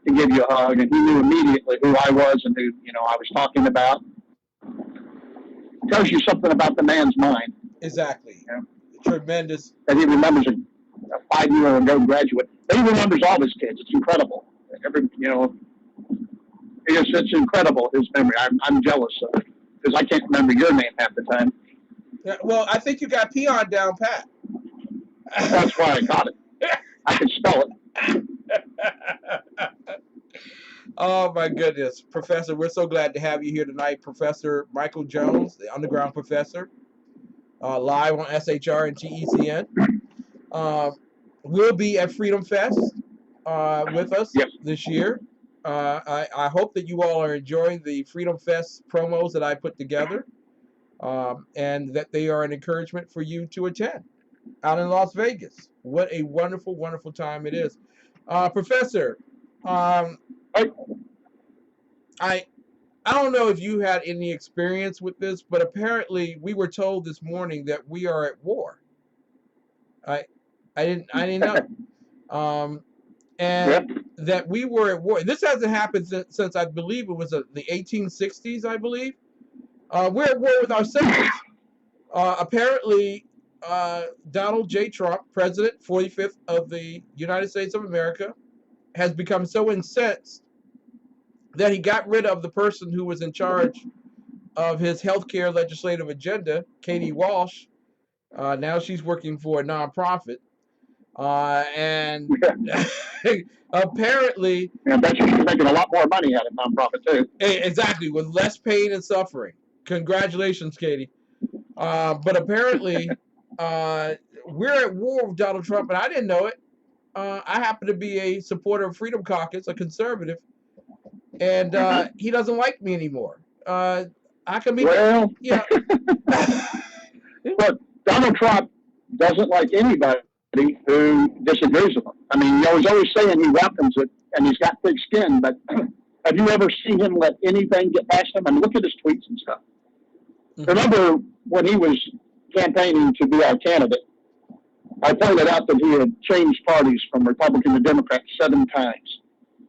to give you a hug, and he knew immediately who I was and who I was talking about. It tells you something about the man's mind. Exactly. Tremendous. And he remembers a 5-year-ago graduate. But he remembers all his kids. It's incredible. It's incredible, his memory. I'm jealous of it because I can't remember your name half the time. Yeah, well, I think you got Peon down pat. That's why I got it. I can spell it. Oh, my goodness. Professor, we're so glad to have you here tonight. Professor Michael Jones, the underground professor, live on SHR and TECN. Will be at Freedom Fest with us this year. I hope that you all are enjoying the Freedom Fest promos that I put together, and that they are an encouragement for you to attend out in Las Vegas. What a wonderful, wonderful time it is. Professor, I don't know if you had any experience with this, but apparently we were told this morning that we are at war. I didn't know. And that we were at war. This hasn't happened since I believe it was the 1860s, I believe. We're at war with ourselves. Apparently, Donald J. Trump, President 45th of the United States of America, has become so incensed that he got rid of the person who was in charge of his healthcare legislative agenda, Katie Walsh. Now she's working for a nonprofit. And apparently, I bet she's making a lot more money out of nonprofit too. Exactly, with less pain and suffering. Congratulations, Katie. But apparently, we're at war with Donald Trump, and I didn't know it. I happen to be a supporter of Freedom Caucus, a conservative, and he doesn't like me anymore. I can be Look, Donald Trump doesn't like anybody who disagrees with him. I mean, he's always saying he welcomes it, and he's got thick skin, but have you ever seen him let anything get past him? I mean, look at his tweets and stuff. Mm-hmm. Remember when he was campaigning to be our candidate, I pointed out that he had changed parties from Republican to Democrat 7 times,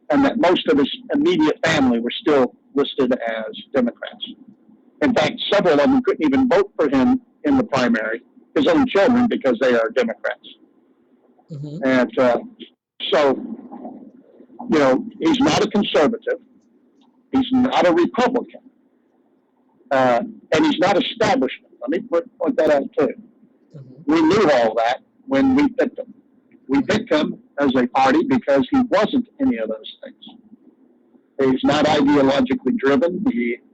and that most of his immediate family were still listed as Democrats. In fact, several of them couldn't even vote for him in the primary, his own children, because they are Democrats. Mm-hmm. And so, he's not a conservative. He's not a Republican. And he's not establishment. Let me point that out, too. Mm-hmm. We knew all that when we picked him. We picked him as a party because he wasn't any of those things. He's not ideologically driven. He's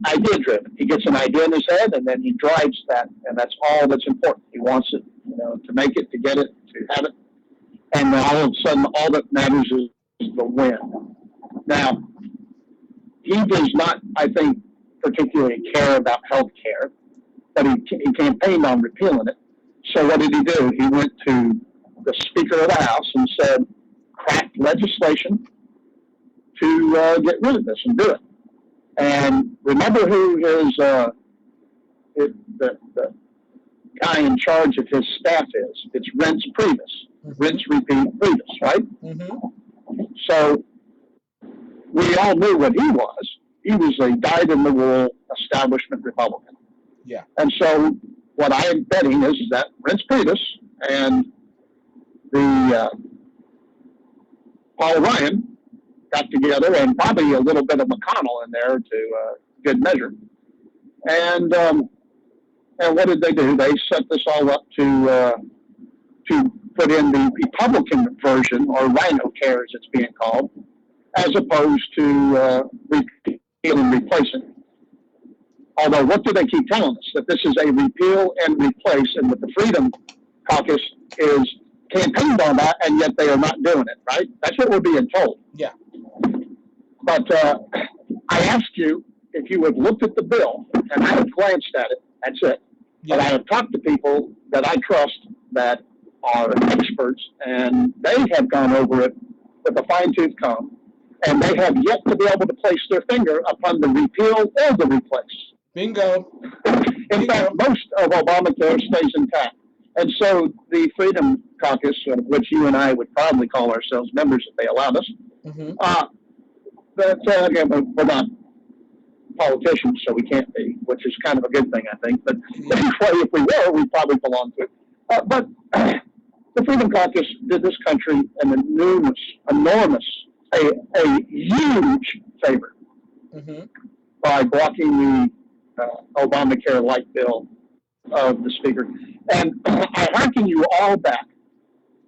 idea driven. He gets an idea in his head, and then he drives that, and that's all that's important. He wants it, to make it, to get it, to have it, and then all of a sudden, all that matters is the win. Now, he does not, I think, particularly care about health care, but he campaigned on repealing it. So what did he do? He went to the Speaker of the House and said, craft legislation to get rid of this and do it. And remember who the guy in charge of his staff is. It's Reince Priebus. Rinse, repeat, Priebus, right? Mm-hmm. So we all knew what he was. He was a dyed-in-the-wool establishment Republican. Yeah. And so what I am betting is that Reince Priebus and the Paul Ryan got together, and probably a little bit of McConnell in there to good measure. And what did they do? They set this all up to put in the Republican version, or Rhino Care as it's being called, as opposed to repeal and replacing. Although, what do they keep telling us? That this is a repeal and replace, and that the Freedom Caucus is campaigned on that, and yet they are not doing it, right? That's what we're being told. Yeah. But I asked you if you had looked at the bill, and I have glanced at it, that's it. Yeah. But I have talked to people that I trust that are experts, and they have gone over it with a fine-tooth comb, and they have yet to be able to place their finger upon the repeal or the replace. Bingo. In fact, most of Obamacare stays intact. And so the Freedom Caucus, of which you and I would probably call ourselves members if they allowed us, Mm-hmm. again, we're not politicians, so we can't be, which is kind of a good thing, I think. But anyway, if we were, we'd probably belong to it. But the Freedom Caucus did this country an enormous, a huge favor by blocking the Obamacare light bill of the Speaker. And I harken you all back.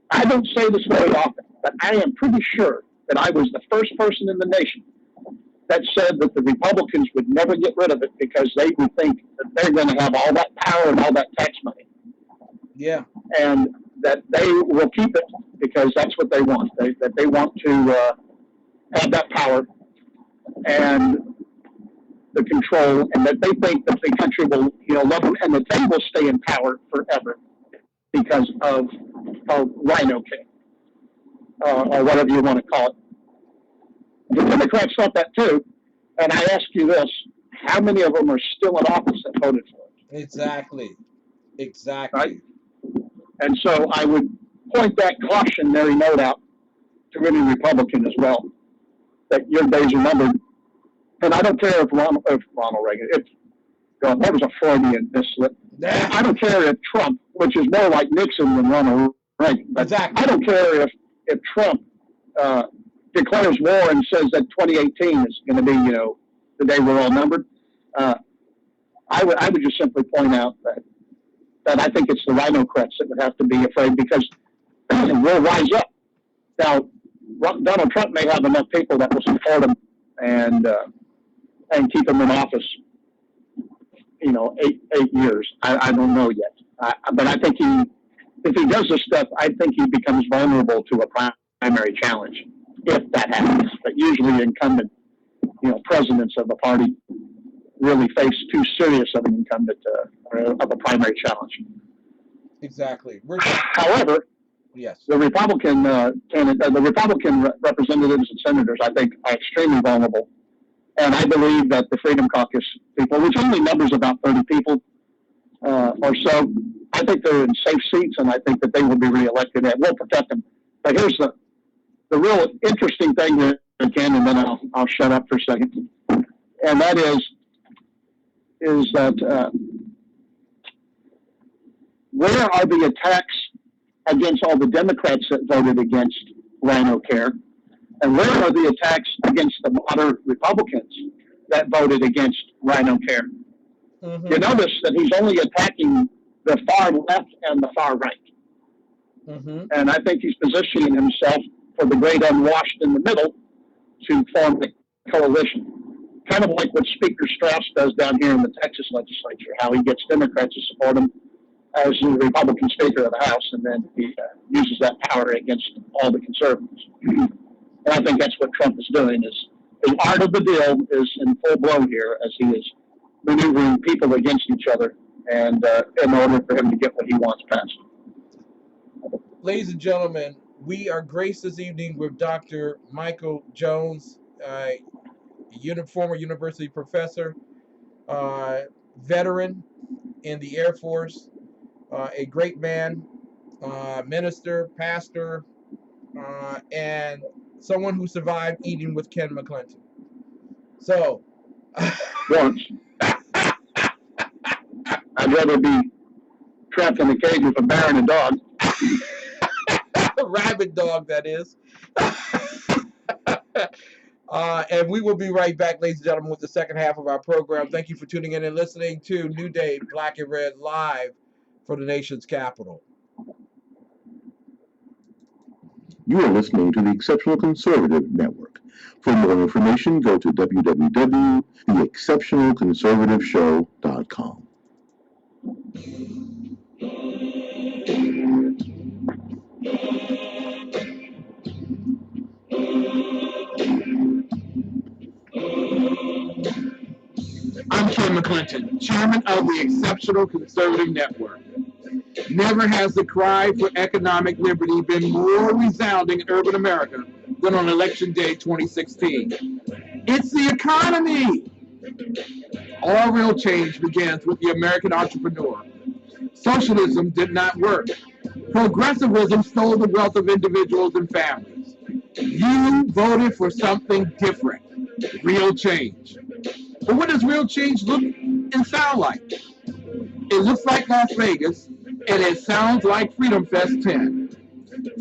I don't say this very often, but I am pretty sure that I was the first person in the nation that said that the Republicans would never get rid of it because they would think that they're going to have all that power and all that tax money. Yeah. And that they will keep it because that's what they want. That they want to have that power and the control, and that they think that the country will, love them, and that they will stay in power forever because of Rhino Care, or whatever you want to call it. The Democrats thought that too, and I ask you this: how many of them are still in office that voted for it? Exactly. Right? And so I would point that cautionary note out to any Republican as well, that your days are numbered. And I don't care if Ronald Reagan, that was a Freudian misslip. I don't care if Trump, which is more like Nixon than Ronald Reagan, but Exactly. I don't care if Trump declares war and says that 2018 is going to be, the day we're all numbered. I would just simply point out that I think it's the rhinocrats that would have to be afraid, because we'll rise up. Now, Donald Trump may have enough people that will support him and keep him in office, 8 years. I don't know yet. But I think if he does this stuff, I think he becomes vulnerable to a primary challenge, if that happens. But usually incumbent, presidents of the party really face too serious of an incumbent, of a primary challenge. Exactly. However, yes, the Republican the Republican representatives and senators, I think, are extremely vulnerable. And I believe that the Freedom Caucus people, which only numbers about 30 people or so, I think they're in safe seats, and I think that they will be reelected, and we'll protect them. But here's the real interesting thing here, again, and then I'll shut up for a second. And that is that where are the attacks against all the Democrats that voted against Rhino Care? And where are the attacks against the moderate Republicans that voted against Rhino Care? Mm-hmm. You notice that he's only attacking the far left and the far right. Mm-hmm. And I think he's positioning himself for the great unwashed in the middle to form the coalition. kind of like what Speaker Strauss does down here in the Texas legislature, how he gets Democrats to support him as the Republican Speaker of the House, and then he uses that power against all the conservatives. And I think that's what Trump is doing. Is the art of the deal is in full blow here, as he is maneuvering people against each other, and in order for him to get what he wants passed. Ladies and gentlemen, we are graced this evening with Dr. Michael Jones, former university professor, veteran in the Air Force, a great man, minister, pastor, and someone who survived eating with Ken McClelton. So, Once. I'd rather be trapped in a cage with a bear and a dog. a rabid dog, that is. And we will be right back, ladies and gentlemen, with the second half of our program. Thank you for tuning in and listening to New Day Black and Red live from the nation's capital. You are listening to the Exceptional Conservative Network. For more information, go to www.theexceptionalconservativeshow.com. I'm Ken McClelton, chairman of the Exceptional Conservative Network. Never has the cry for economic liberty been more resounding in urban America than on Election Day 2016. It's the economy. All real change begins with the American entrepreneur. Socialism did not work. Progressivism stole the wealth of individuals and families. You voted for something different, real change. But what does real change look and sound like? It looks like Las Vegas, and it sounds like Freedom Fest 10.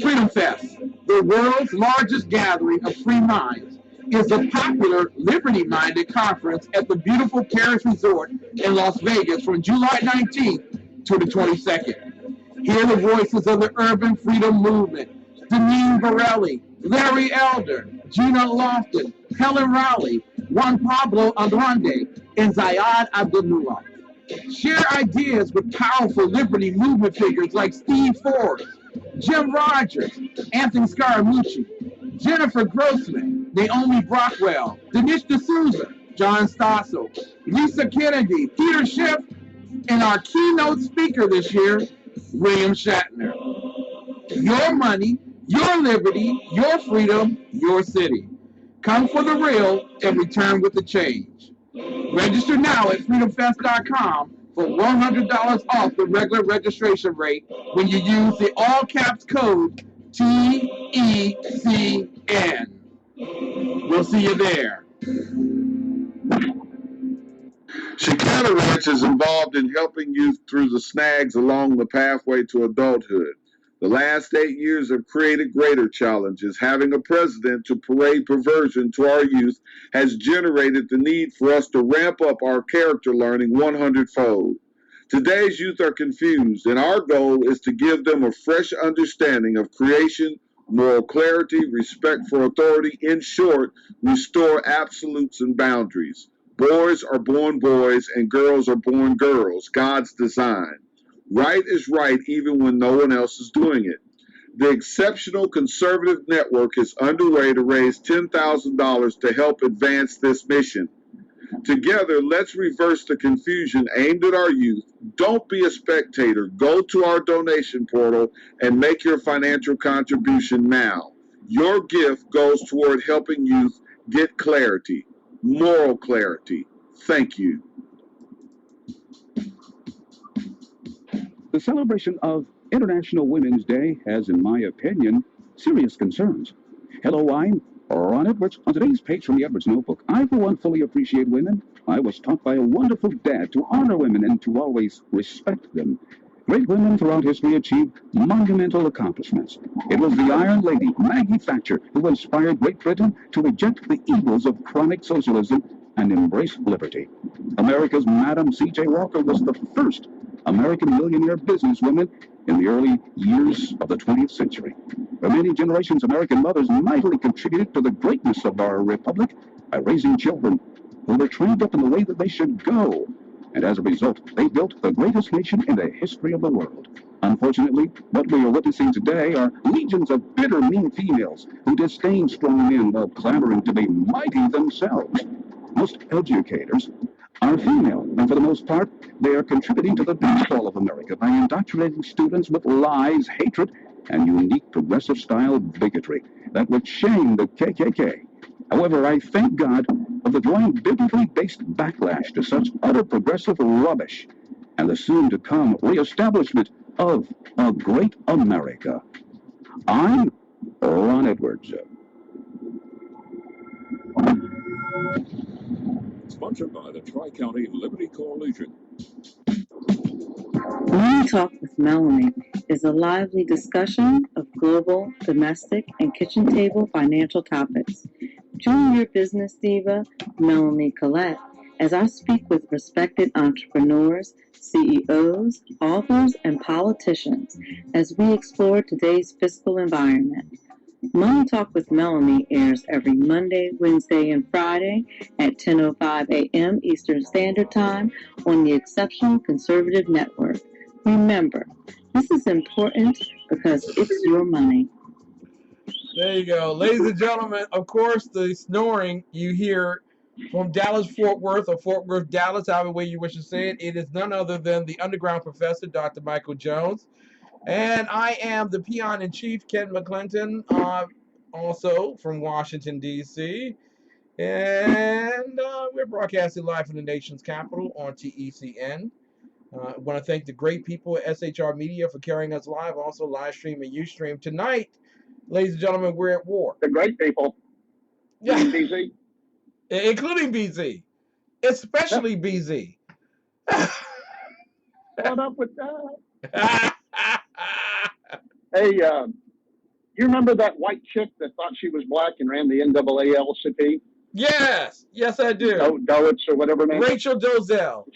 Freedom Fest, the world's largest gathering of free minds, is a popular liberty-minded conference at the beautiful Paris Resort in Las Vegas from July 19th to the 22nd. Hear the voices of the urban freedom movement, Deneen Borelli, Larry Elder, Gina Lofton, Helen Rowley, Juan Pablo Andrande, and Zayad Abdullah. Share ideas with powerful liberty movement figures like Steve Forbes, Jim Rogers, Anthony Scaramucci, Jennifer Grossman, Naomi Brockwell, Dinesh D'Souza, John Stossel, Lisa Kennedy, Peter Schiff, and our keynote speaker this year, William Shatner. Your money, your liberty, your freedom, your city. Come for the real and return with the change. Register now at freedomfest.com for $100 off the regular registration rate when you use the all caps code TECN. We'll see you there. Chicana Ranch is involved in helping youth through the snags along the pathway to adulthood. The last 8 years have created greater challenges. Having a president to parade perversion to our youth has generated the need for us to ramp up our character learning 100-fold. Today's youth are confused, and our goal is to give them a fresh understanding of creation, moral clarity, respect for authority. In short, restore absolutes and boundaries. Boys are born boys and girls are born girls, God's design. Right is right even when no one else is doing it. The Exceptional Conservative Network is underway to raise $10,000 to help advance this mission. Together, let's reverse the confusion aimed at our youth. Don't be a spectator. Go to our donation portal and make your financial contribution now. Your gift goes toward helping youth get clarity, moral clarity. Thank you. The celebration of International Women's Day has, in my opinion, serious concerns. Hello, I'm Ron Edwards. On today's page from the Edwards Notebook, I, for one, fully appreciate women. I was taught by a wonderful dad to honor women and to always respect them. Great women throughout history achieved monumental accomplishments. It was the Iron Lady, Maggie Thatcher, who inspired Great Britain to reject the evils of chronic socialism and embrace liberty. America's Madam C.J. Walker was the first American millionaire businesswoman in the early years of the 20th century. For many generations, American mothers mightily contributed to the greatness of our republic by raising children. who were trained up in the way that they should go. And as a result, they built the greatest nation in the history of the world. Unfortunately, what we are witnessing today are legions of bitter, mean females who disdain strong men while clamoring to be mighty themselves. Most educators are female, and for the most part, they are contributing to the downfall of America by indoctrinating students with lies, hatred, and unique progressive style bigotry that would shame the KKK. However, I thank God of the growing biblically based backlash to such utter progressive rubbish and the soon to come reestablishment of a great America. I'm Ron Edwards. Sponsored by the Tri-County Liberty Coalition. Money Talk with Melanie is a lively discussion of global, domestic, and kitchen table financial topics. Join your business diva, Melanie Collette, as I speak with respected entrepreneurs, CEOs, authors, and politicians as we explore today's fiscal environment. Money Talk with Melanie airs every Monday, Wednesday, and Friday at 10:05 a.m. Eastern Standard Time on the Exceptional Conservative Network. Remember, this is important because it's your money. There you go. Ladies and gentlemen, of course, the snoring you hear from Dallas, Fort Worth, or Fort Worth, Dallas, however way you wish to say it, it is none other than the underground professor, Dr. Michael Jones. And I am the peon in chief, Ken McClinton, also from Washington, D.C. And we're broadcasting live from the nation's capital on TECN. I want to thank the great people at SHR Media for carrying us live, also live stream and Ustream. Tonight, ladies and gentlemen, we're at war. The great people. Yeah. BZ. Including BZ. Especially BZ. What up with that? Hey, you remember that white chick that thought she was black and ran the NAACP? Yes. Yes, I do. Dowitz or whatever her name. Rachel Dolezal.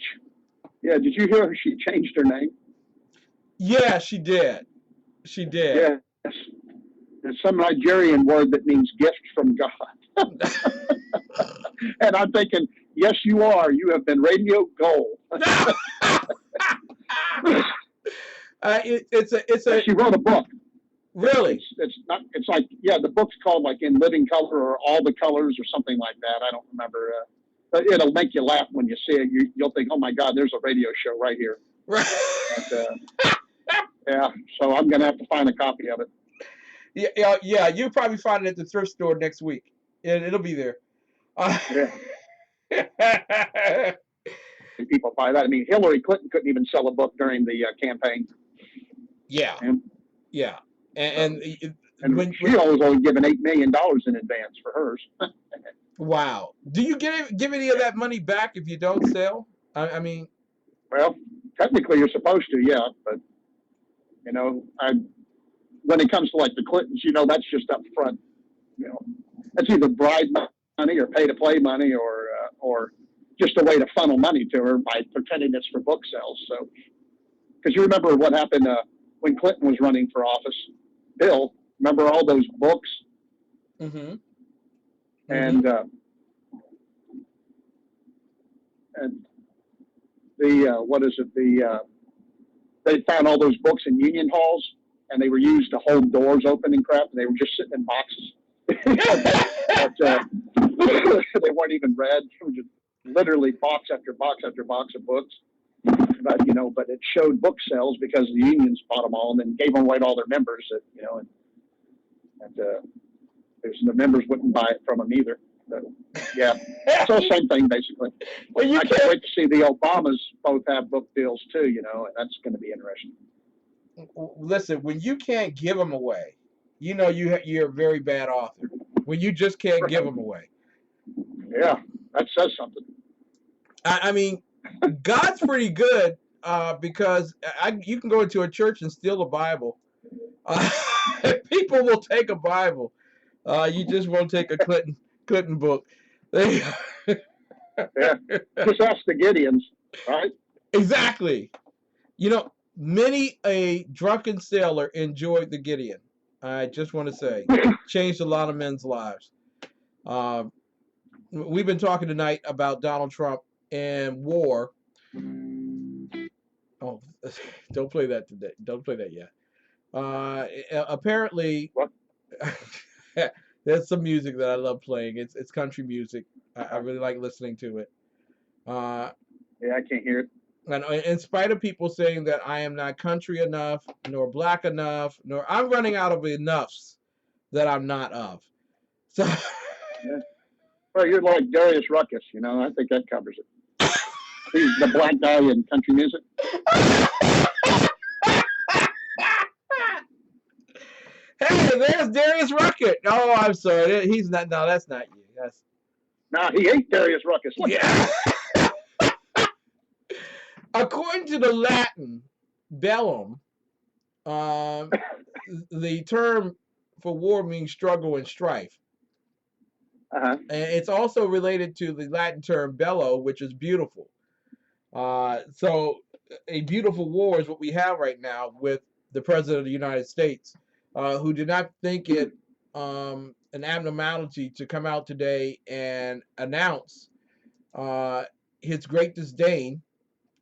Yeah, did you hear she changed her name? Yeah, she did. She did. Yes. There's some Nigerian word that means gift from God. And I'm thinking, yes, you are. You have been radio gold. She wrote a book. Really? It's not. It's like, yeah, the book's called like In Living Color or All the Colors or something like that. I don't remember. But it'll make you laugh when you see it. You'll think, oh my God, there's a radio show right here. Right. Yeah. So I'm gonna have to find a copy of it. Yeah. You'll probably find it at the thrift store next week. It'll be there. Yeah. People buy that. I mean, Hillary Clinton couldn't even sell a book during the campaign. Yeah. Yeah. And when she always only given $8 million in advance for hers. Wow. Do you give any of that money back if you don't sell? I mean, well, technically you're supposed to, yeah, but you know, when it comes to like the Clintons, you know, that's just up front. You know, that's either bribe money or pay to play money or just a way to funnel money to her by pretending it's for book sales. So, because you remember what happened when Clinton was running for office, Bill. Remember all those books? Mm-hmm. And the what is it? They found all those books in union halls, and they were used to hold doors open and crap. And they were just sitting in boxes. But, they weren't even read. It was just literally box after box after box of books. But you know, but it showed book sales because the unions bought them all and then gave them away to all their members. That, you know, and the members wouldn't buy it from them either. So, yeah, so same thing basically. Well, I can't wait to see the Obamas both have book deals too. You know, and that's going to be interesting. Listen, when you can't give them away, you know you're a very bad author. When you just can't give them away. Yeah, that says something. I mean, God's pretty good because you can go into a church and steal a Bible. People will take a Bible. You just won't take a Clinton book. Yeah, just ask the Gideons, right? Exactly. You know, many a drunken sailor enjoyed the Gideon. I just want to say, changed a lot of men's lives. we've been talking tonight about Donald Trump and war. Oh, don't play that today. Don't play that yet. Apparently, there's some music that I love playing. It's country music. I really like listening to it. Yeah, I can't hear it. And in spite of people saying that I am not country enough, nor black enough, nor I'm running out of enoughs that I'm not of. So, Yeah. Well, you're like Darius Ruckus, you know. I think that covers it. He's the black guy in country music. Hey, there's Darius Ruckus. Oh, I'm sorry. He's not. No, that's not you. That's. Nah, he ain't Darius Ruckus. Look Yeah. According to the Latin bellum, the term for war means struggle and strife. Uh-huh. And it's also related to the Latin term bello, which is beautiful. So a beautiful war is what we have right now with the President of the United States, who did not think it an abnormality to come out today and announce his great disdain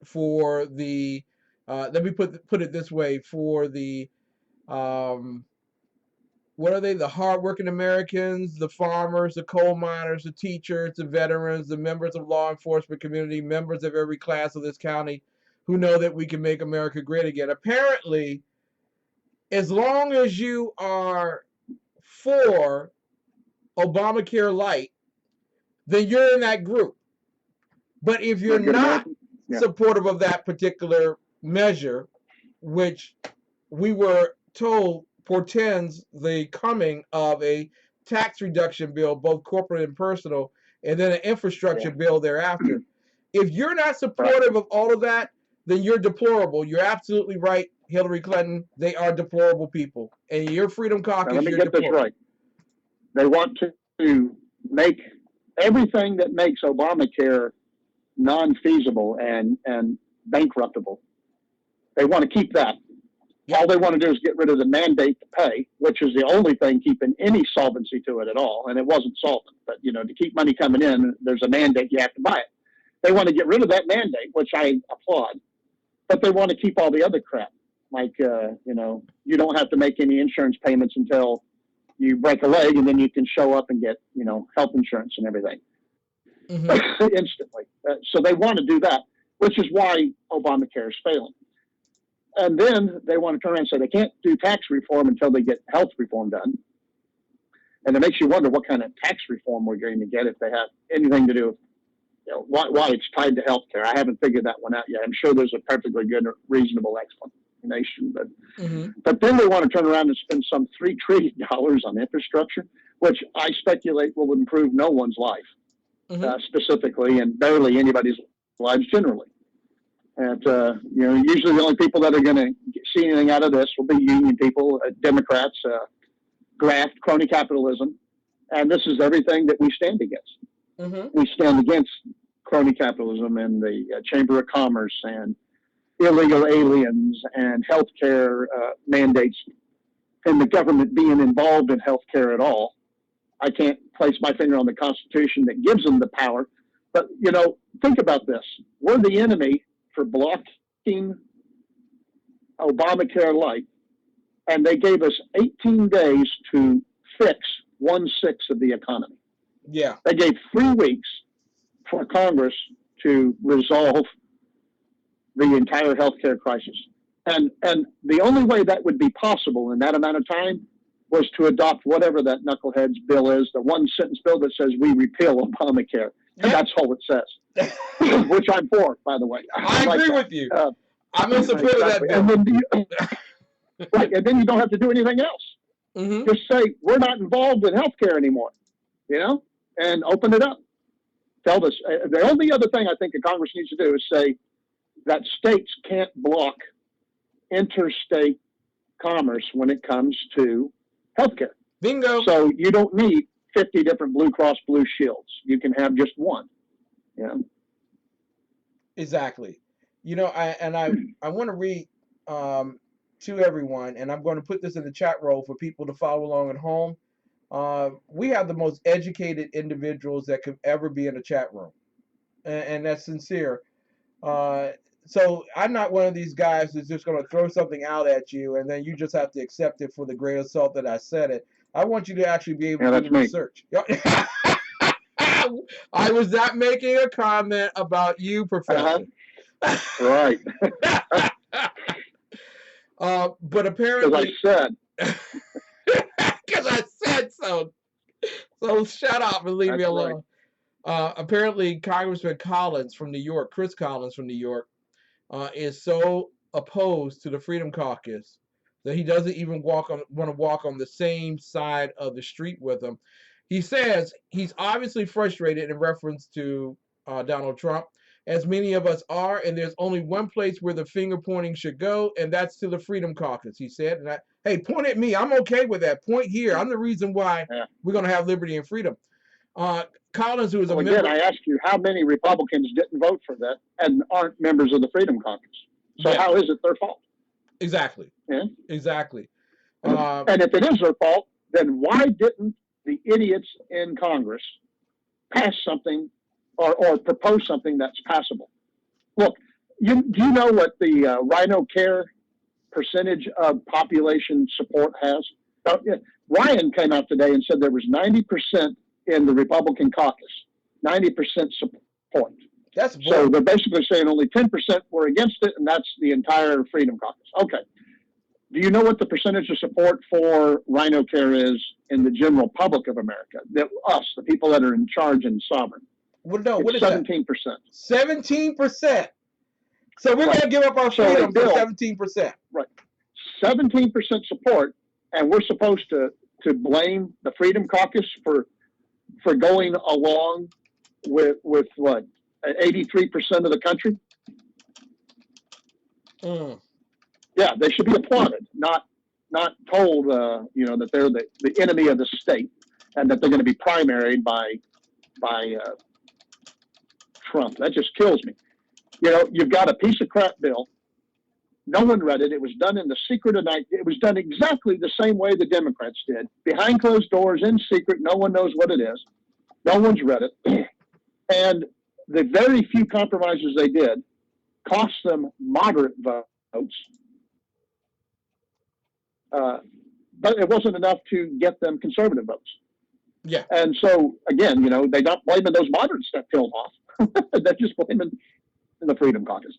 for the let me put it this way, for the what are they? The hardworking Americans, the farmers, the coal miners, the teachers, the veterans, the members of law enforcement community, members of every class of this county who know that we can make America great again. Apparently, as long as you are for Obamacare Light, then you're in that group. But if you're not supportive of that particular measure, which we were told portends the coming of a tax reduction bill, both corporate and personal, and then an infrastructure bill thereafter. If you're not supportive of all of that, then you're deplorable. You're absolutely right, Hillary Clinton. They are deplorable people. And your Freedom Caucus, now, let me you're get deplorable. this right. They want to make everything that makes Obamacare non-feasible and bankruptable. They want to keep that. All they want to do is get rid of the mandate to pay, which is the only thing keeping any solvency to it at all. And it wasn't solvent, but you know, to keep money coming in, there's a mandate, you have to buy it. They want to get rid of that mandate, which I applaud, but they want to keep all the other crap. Like, you know, you don't have to make any insurance payments until you break a leg, and then you can show up and get, you know, health insurance and everything instantly. So they want to do that, which is why Obamacare is failing. And then they want to turn around and say they can't do tax reform until they get health reform done. And it makes you wonder what kind of tax reform we're going to get if they have anything to do with, you know, why it's tied to health care. I haven't figured that one out yet. I'm sure there's a perfectly good, reasonable explanation. But then they want to turn around and spend some $3 trillion on infrastructure, which I speculate will improve no one's life specifically, and barely anybody's lives generally. And, you know, usually the only people that are going to see anything out of this will be union people, Democrats, graft, crony capitalism. And this is everything that we stand against. We stand against crony capitalism and the Chamber of Commerce and illegal aliens and healthcare mandates and the government being involved in healthcare at all. I can't place my finger on the Constitution that gives them the power. But, you know, think about this. We're the enemy for blocking Obamacare Light, and they gave us 18 days to fix 1/6 of the economy. Yeah. They gave 3 weeks for Congress to resolve the entire healthcare crisis. And the only way that would be possible in that amount of time was to adopt whatever that knucklehead's bill is, the one sentence bill that says we repeal Obamacare. And that's all it says, which I'm for, by the way. I agree with you. I'm in support of that bill. And then right, and then you don't have to do anything else. Just say, we're not involved in healthcare anymore, you know, and open it up. Tell us. The only other thing I think the Congress needs to do is say that states can't block interstate commerce when it comes to healthcare. Bingo. So you don't need 50 different Blue Cross Blue Shields. You can have just one. Yeah. Exactly. You know, I want to read to everyone, and I'm going to put this in the chat roll for people to follow along at home. We have the most educated individuals that could ever be in a chat room, and that's sincere. So I'm not one of these guys that's just going to throw something out at you and then you just have to accept it for the grain of salt that I said it. I want you to actually be able to do the research. I was not making a comment about you, Professor. Right. But apparently, because I said so. So shut up and leave me alone. Right. Apparently, Congressman Collins from New York, Chris Collins from New York, is so opposed to the Freedom Caucus that he doesn't even want to walk on the same side of the street with them. He says he's obviously frustrated in reference to Donald Trump, as many of us are, and there's only one place where the finger pointing should go, and that's to the Freedom Caucus, he said. And hey, point at me. I'm okay with that. Point here. I'm the reason why we're going to have liberty and freedom. Collins, who is a member... Again, I asked you how many Republicans didn't vote for that and aren't members of the Freedom Caucus. So how is it their fault? Exactly. Yeah. Exactly. And if it is their fault, then why didn't the idiots in Congress pass something or propose something that's passable? Look, do you know what the Rhino Care percentage of population support has? Ryan came out today and said there was 90% in the Republican caucus, 90% support. That's so they're basically saying only 10% were against it, and that's the entire Freedom Caucus. Okay. Do you know what the percentage of support for Rhino Care is in the general public of America? That us, the people that are in charge and sovereign. Well, no, what is 17%. 17%. So we're going to give up our freedom for 17%. Right. 17% support, and we're supposed to blame the Freedom Caucus for going along with what, 83% of the country? Yeah, they should be applauded, not told, that they're the enemy of the state and that they're going to be primaried by Trump. That just kills me. You've got a piece of crap bill. No one read it. It was done in the secret of night. It was done exactly the same way the Democrats did, behind closed doors, in secret. No one knows what it is. No one's read it. And the very few compromises they did cost them moderate votes. But it wasn't enough to get them conservative votes. Yeah. And so, again, they're not blaming those moderates that killed off. They're just blaming the Freedom Caucus.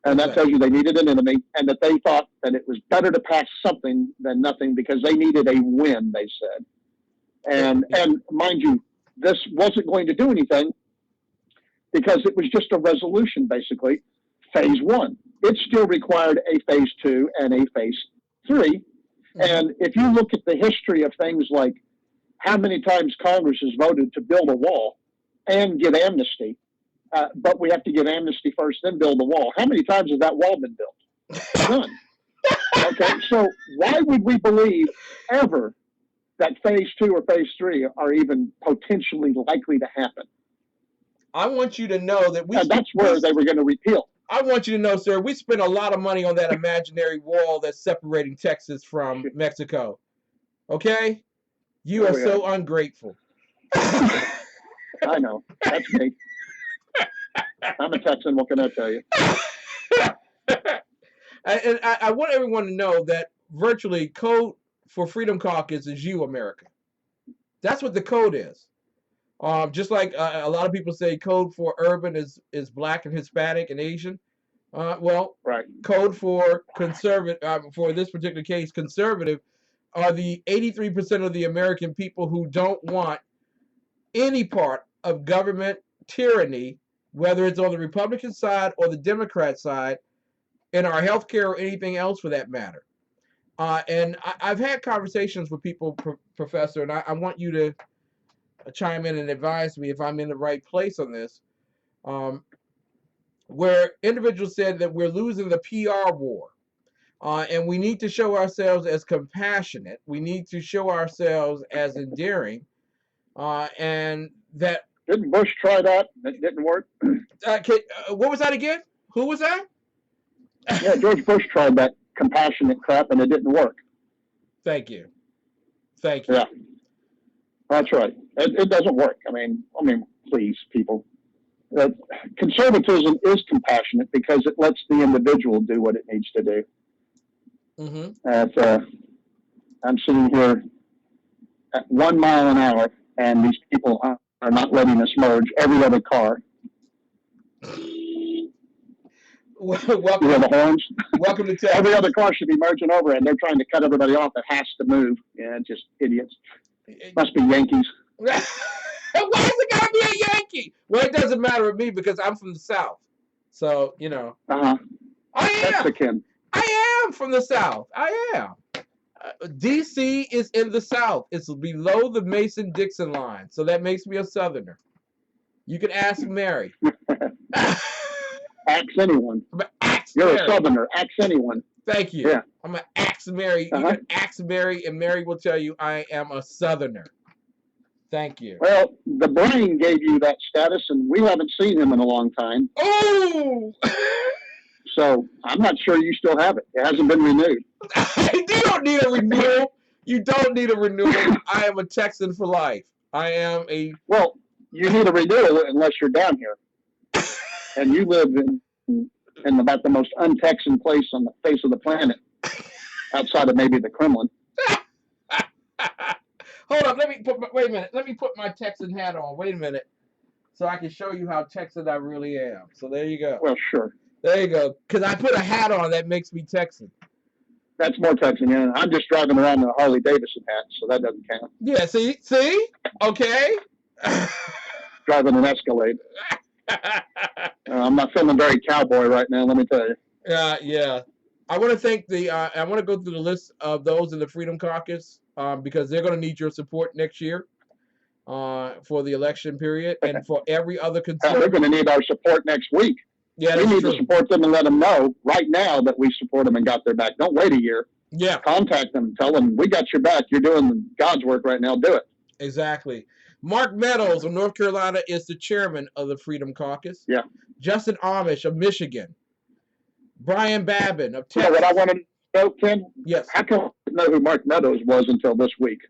And that tells you they needed an enemy and that they thought that it was better to pass something than nothing because they needed a win, they said. And mind you, this wasn't going to do anything because it was just a resolution, basically, phase one. It still required a phase two and a phase three. And if you look at the history of things like how many times Congress has voted to build a wall and give amnesty, but we have to give amnesty first, then build the wall. How many times has that wall been built? None. Okay, so why would we believe ever that phase two or phase three are even potentially likely to happen? I want you to know that that's where they were going to repeal. I want you to know, sir, we spent a lot of money on that imaginary wall that's separating Texas from Mexico. Okay? You are so ungrateful. I know. That's me. I'm a Texan. What can I tell you? And I want everyone to know that virtually code for Freedom Caucus is you, America. That's what the code is. Just like a lot of people say code for urban is black and Hispanic and Asian. Right. Code for conservative, for this particular case, conservative, are the 83% of the American people who don't want any part of government tyranny, whether it's on the Republican side or the Democrat side, in our healthcare or anything else for that matter. And I've had conversations with people, Professor, and I want you to chime in and advise me if I'm in the right place on this, where individuals said that we're losing the PR war, and we need to show ourselves as compassionate. We need to show ourselves as endearing, and that... Didn't Bush try that? It didn't work. What was that again? Who was that? Yeah, George Bush tried that compassionate crap, and it didn't work. Thank you. Thank you. Yeah. That's right. It doesn't work. I mean, please, people. Conservatism is compassionate because it lets the individual do what it needs to do. Mm-hmm. I'm sitting here at 1 mile an hour, and these people are not letting us merge every other car. Welcome, you hear the horns? Welcome to Texas. Every other car should be merging over, and they're trying to cut everybody off that has to move. Yeah, just idiots. Must be Yankees. Why is it gotta be a Yankee? Well, it doesn't matter with me because I'm from the South. So, you know. Uh-huh. I am from the South. I am. DC is in the South. It's below the Mason-Dixon line. So that makes me a Southerner. You can ask Mary. Ask anyone. You're Mary. A Southerner. Ask anyone. Thank you. Yeah. I'm going to ask Mary. You can ask Mary, and Mary will tell you I am a Southerner. Thank you. Well, the brain gave you that status, and we haven't seen him in a long time. Oh! So I'm not sure you still have it. It hasn't been renewed. You don't need a renewal. You don't need a renewal. I am a Texan for life. I am a... Well, you need a renewal unless you're down here. And you live in about the most un-Texan place on the face of the planet, outside of maybe the Kremlin. Hold on, wait a minute. Let me put my Texan hat on. Wait a minute. So I can show you how Texan I really am. So there you go. Well, sure. There you go. Because I put a hat on that makes me Texan. That's more Texan, yeah. I'm just driving around in a Harley Davidson hat, so that doesn't count. Yeah, see? Okay. Driving an Escalade. I'm not feeling very cowboy right now, let me tell you. Yeah. I want to thank I want to go through the list of those in the Freedom Caucus because they're going to need your support next year for the election period and for every other conservative. They're going to need our support next week. Yeah, we need to support them and let them know right now that we support them and got their back. Don't wait a year. Yeah. Contact them. Tell them we got your back. You're doing God's work right now. Do it. Exactly. Mark Meadows of North Carolina is the chairman of the Freedom Caucus. Yeah. Justin Amish of Michigan. Brian Babin of Texas. You know what I want to know, Ken? Yes. How come I didn't know who Mark Meadows was until this week?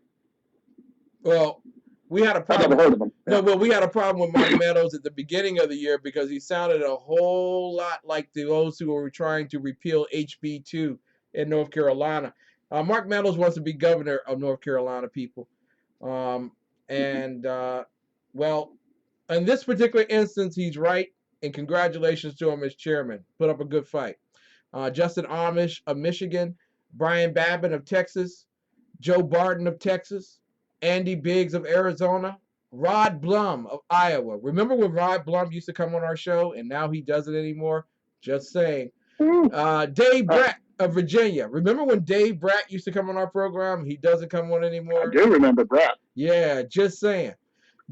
Well, we had a problem. I never heard of him. No, well, we had a problem with Mark Meadows at the beginning of the year because he sounded a whole lot like those who were trying to repeal HB 2 in North Carolina. Mark Meadows wants to be governor of North Carolina, people. Well, in this particular instance, he's right, and congratulations to him as chairman. Put up a good fight. Justin Amish of Michigan, Brian Babin of Texas, Joe Barton of Texas, Andy Biggs of Arizona, Rod Blum of Iowa. Remember when Rod Blum used to come on our show, and now he doesn't anymore? Just saying. Dave Bratt of Virginia. Remember when Dave Bratt used to come on our program? He doesn't come on anymore. I do remember Bratt. Yeah, just saying.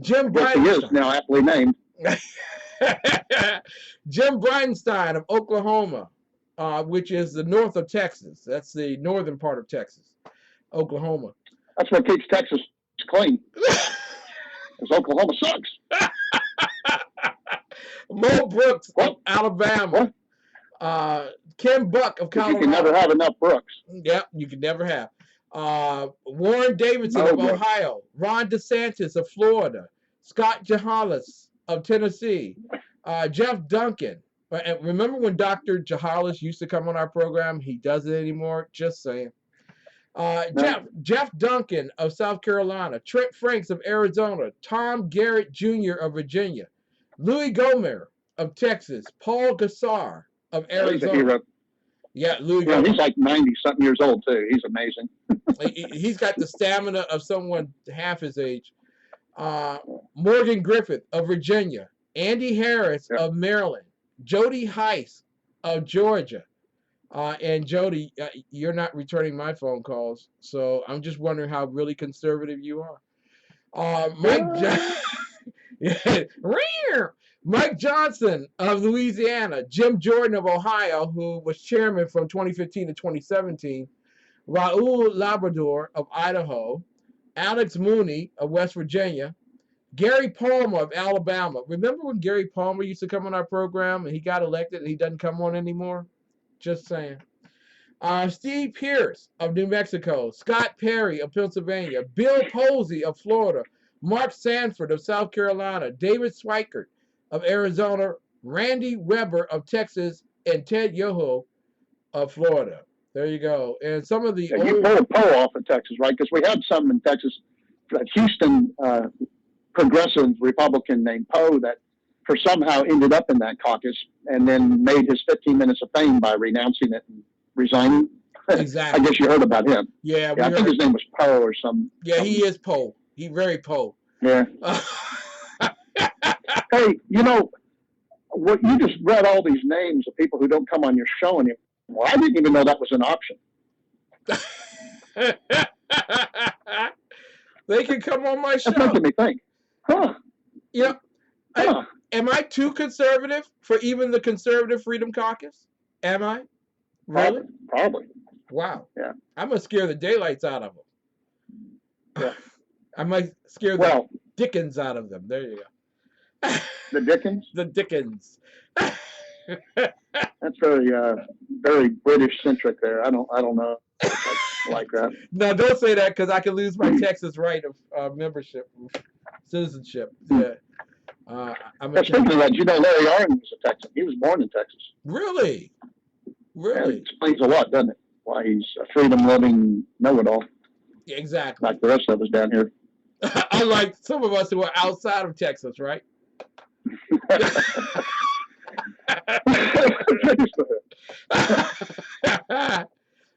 Jim Yes, he is now aptly named. Jim Bridenstine of Oklahoma, which is the north of Texas. That's the northern part of Texas, Oklahoma. That's what keeps Texas clean. Because Oklahoma sucks. Mo Brooks of Alabama. Kim Buck of Colorado. You can never have enough Brooks. Yep, you can never have. Warren Davidson of Ohio. Ron DeSantis of Florida. Scott Jahalis of Tennessee. Jeff Duncan. And remember when Dr. Jahalis used to come on our program? He doesn't anymore. Just saying. Jeff Duncan of South Carolina. Trent Franks of Arizona. Tom Garrett Jr. of Virginia. Louis Gomer of Texas. Paul Gassar of Arizona. He's a hero. Yeah, Louis. Yeah, he's like 90-something years old, too. He's amazing. He's got the stamina of someone half his age. Morgan Griffith of Virginia. Andy Harris of Maryland. Jody Heiss of Georgia. And Jody, you're not returning my phone calls, so I'm just wondering how really conservative you are. Mike Johnson of Louisiana, Jim Jordan of Ohio, who was chairman from 2015 to 2017, Raul Labrador of Idaho, Alex Mooney of West Virginia, Gary Palmer of Alabama. Remember when Gary Palmer used to come on our program and he got elected and he doesn't come on anymore? Just saying. Steve Pierce of New Mexico, Scott Perry of Pennsylvania, Bill Posey of Florida, Mark Sanford of South Carolina, David Swikert of Arizona, Randy Weber of Texas, and Ted Yoho of Florida. There you go. And some of the Yeah, you pulled Poe off of Texas, right? Because we had some in Texas, Houston progressive Republican named Poe that for somehow ended up in that caucus and then made his 15 minutes of fame by renouncing it and resigning. Exactly. I guess you heard about him. Yeah, I think his name was Poe or some. Yeah, he is Poe. He very Poe. Yeah. Hey, you know, what you just read all these names of people who don't come on your show anymore. Well, I didn't even know that was an option. They can come on my show. That's making me think. Huh. Yeah. Am I too conservative for even the Conservative Freedom Caucus? Am I? Really? Probably. Wow. Yeah. I'm going to scare the daylights out of them. Yeah. I might scare the Dickens out of them. There you go. The Dickens? The Dickens. That's very, very British centric there. I don't know. Like that. No, don't say that because I can lose my Texas right of membership, citizenship. Yeah. Speaking of that, you know Larry Arnn was a Texan. He was born in Texas. Really? Yeah, it explains a lot, doesn't it? Why he's a freedom-loving know-it-all. Yeah, exactly. Like the rest of us down here. Unlike some of us who are outside of Texas, right?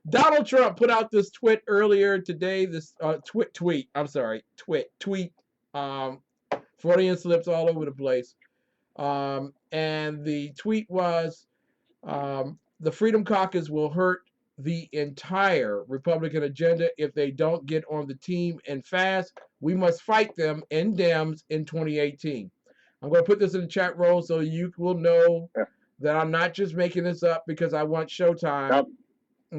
Donald Trump put out this tweet earlier today. This tweet. Freudian slips all over the place. And the tweet was, the Freedom Caucus will hurt the entire Republican agenda if they don't get on the team and fast. We must fight them in Dems in 2018. I'm going to put this in the chat roll so you will know that I'm not just making this up because I want showtime. Yep.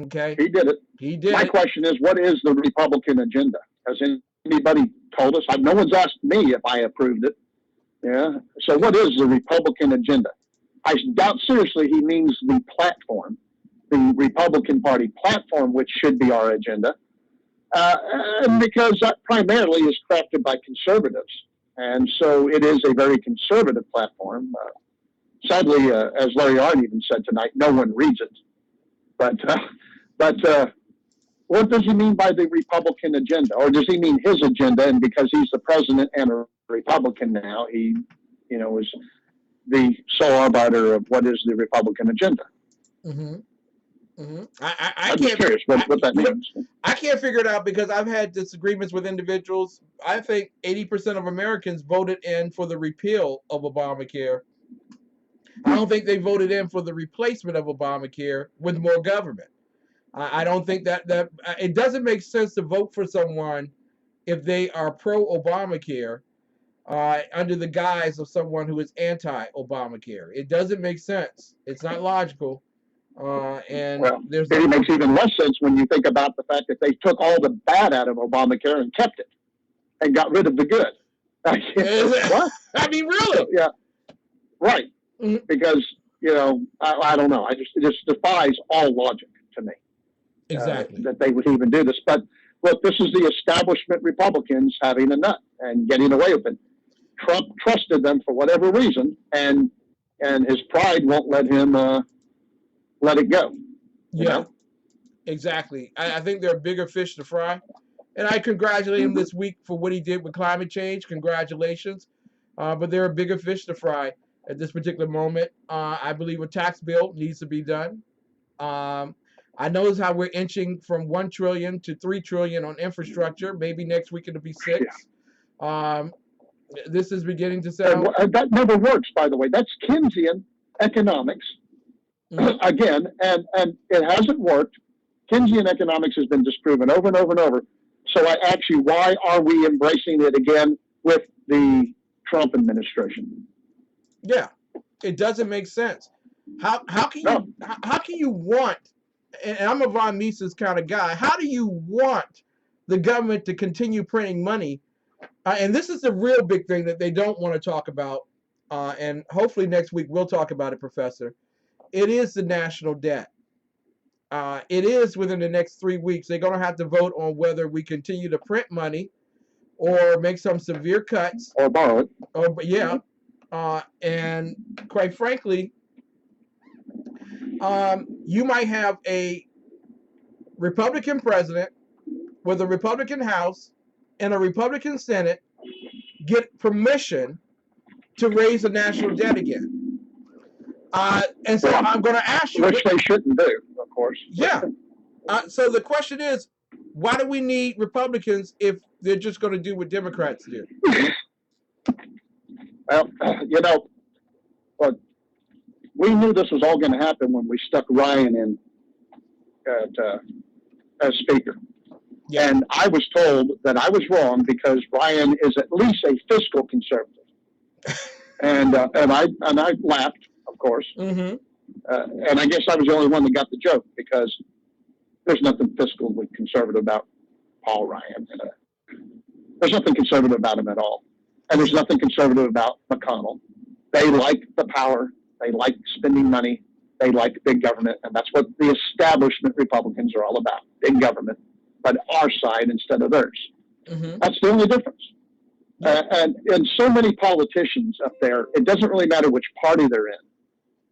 Okay. He did it. He did. My question is, what is the Republican agenda? Has anybody told us? No one's asked me if I approved it. Yeah. So what is the Republican agenda? I doubt seriously he means the platform, the Republican Party platform, which should be our agenda, because that primarily is crafted by conservatives. And so it is a very conservative platform. Sadly, as Larry Arnn even said tonight, no one reads it. But what does he mean by the Republican agenda? Or does he mean his agenda? And because he's the president and a Republican now, he, is the sole arbiter of what is the Republican agenda. Mm-hmm. Mm-hmm. I'm just curious what that means. I can't figure it out because I've had disagreements with individuals. I think 80% of Americans voted in for the repeal of Obamacare. I don't think they voted in for the replacement of Obamacare with more government. I don't think that it doesn't make sense to vote for someone if they are pro-Obamacare under the guise of someone who is anti-Obamacare. It doesn't make sense. It's not logical. And it makes even less sense when you think about the fact that they took all the bad out of Obamacare and kept it and got rid of the good. What? I mean, really? Yeah. Right. Mm-hmm. Because, I don't know. It just defies all logic to me. Exactly. That they would even do this. But look, this is the establishment Republicans having a nut and getting away with it. Trump trusted them for whatever reason, and his pride won't let him let it go. Yeah, exactly. I think there are bigger fish to fry. And I congratulate him this week for what he did with climate change. Congratulations. But there are bigger fish to fry at this particular moment. I believe a tax bill needs to be done. I notice how we're inching from 1 trillion to 3 trillion on infrastructure. Maybe next week it'll be 6. This is beginning to sound... that never works, by the way. That's Keynesian economics. Mm-hmm. Again, and it hasn't worked. Keynesian economics has been disproven over and over and over. So why are we embracing it again with the Trump administration? Yeah, it doesn't make sense. How can you want, and I'm a Von Mises kind of guy, how do you want the government to continue printing money? And this is the real big thing that they don't want to talk about, and hopefully next week we'll talk about it, Professor. It is the national debt. It is within the next 3 weeks. They're going to have to vote on whether we continue to print money or make some severe cuts. Or borrow it. Or, yeah. And quite frankly, you might have a Republican president with a Republican House and a Republican Senate get permission to raise the national debt again. And so I'm going to ask you. Which they shouldn't do, of course. Yeah. So the question is, why do we need Republicans if they're just going to do what Democrats do? Well, you know, but we knew this was all going to happen when we stuck Ryan in as Speaker. Yeah. And I was told that I was wrong because Ryan is at least a fiscal conservative. and I laughed, of course. Mm-hmm. And I guess I was the only one that got the joke because there's nothing fiscally conservative about Paul Ryan. There's nothing conservative about him at all. And there's nothing conservative about McConnell. They like the power. They like spending money. They like big government. And that's what the establishment Republicans are all about, big government, but our side instead of theirs. Mm-hmm. That's the only difference. And so many politicians up there, it doesn't really matter which party they're in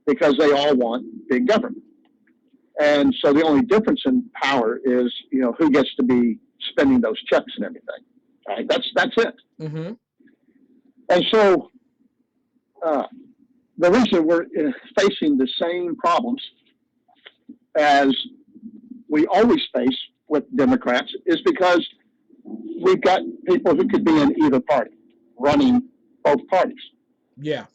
because they all want big government. And so the only difference in power is, you know, who gets to be spending those checks and everything. Right? That's it. Mm-hmm. And so the reason we're facing the same problems as we always face with Democrats is because we've got people who could be in either party running both parties. Yeah.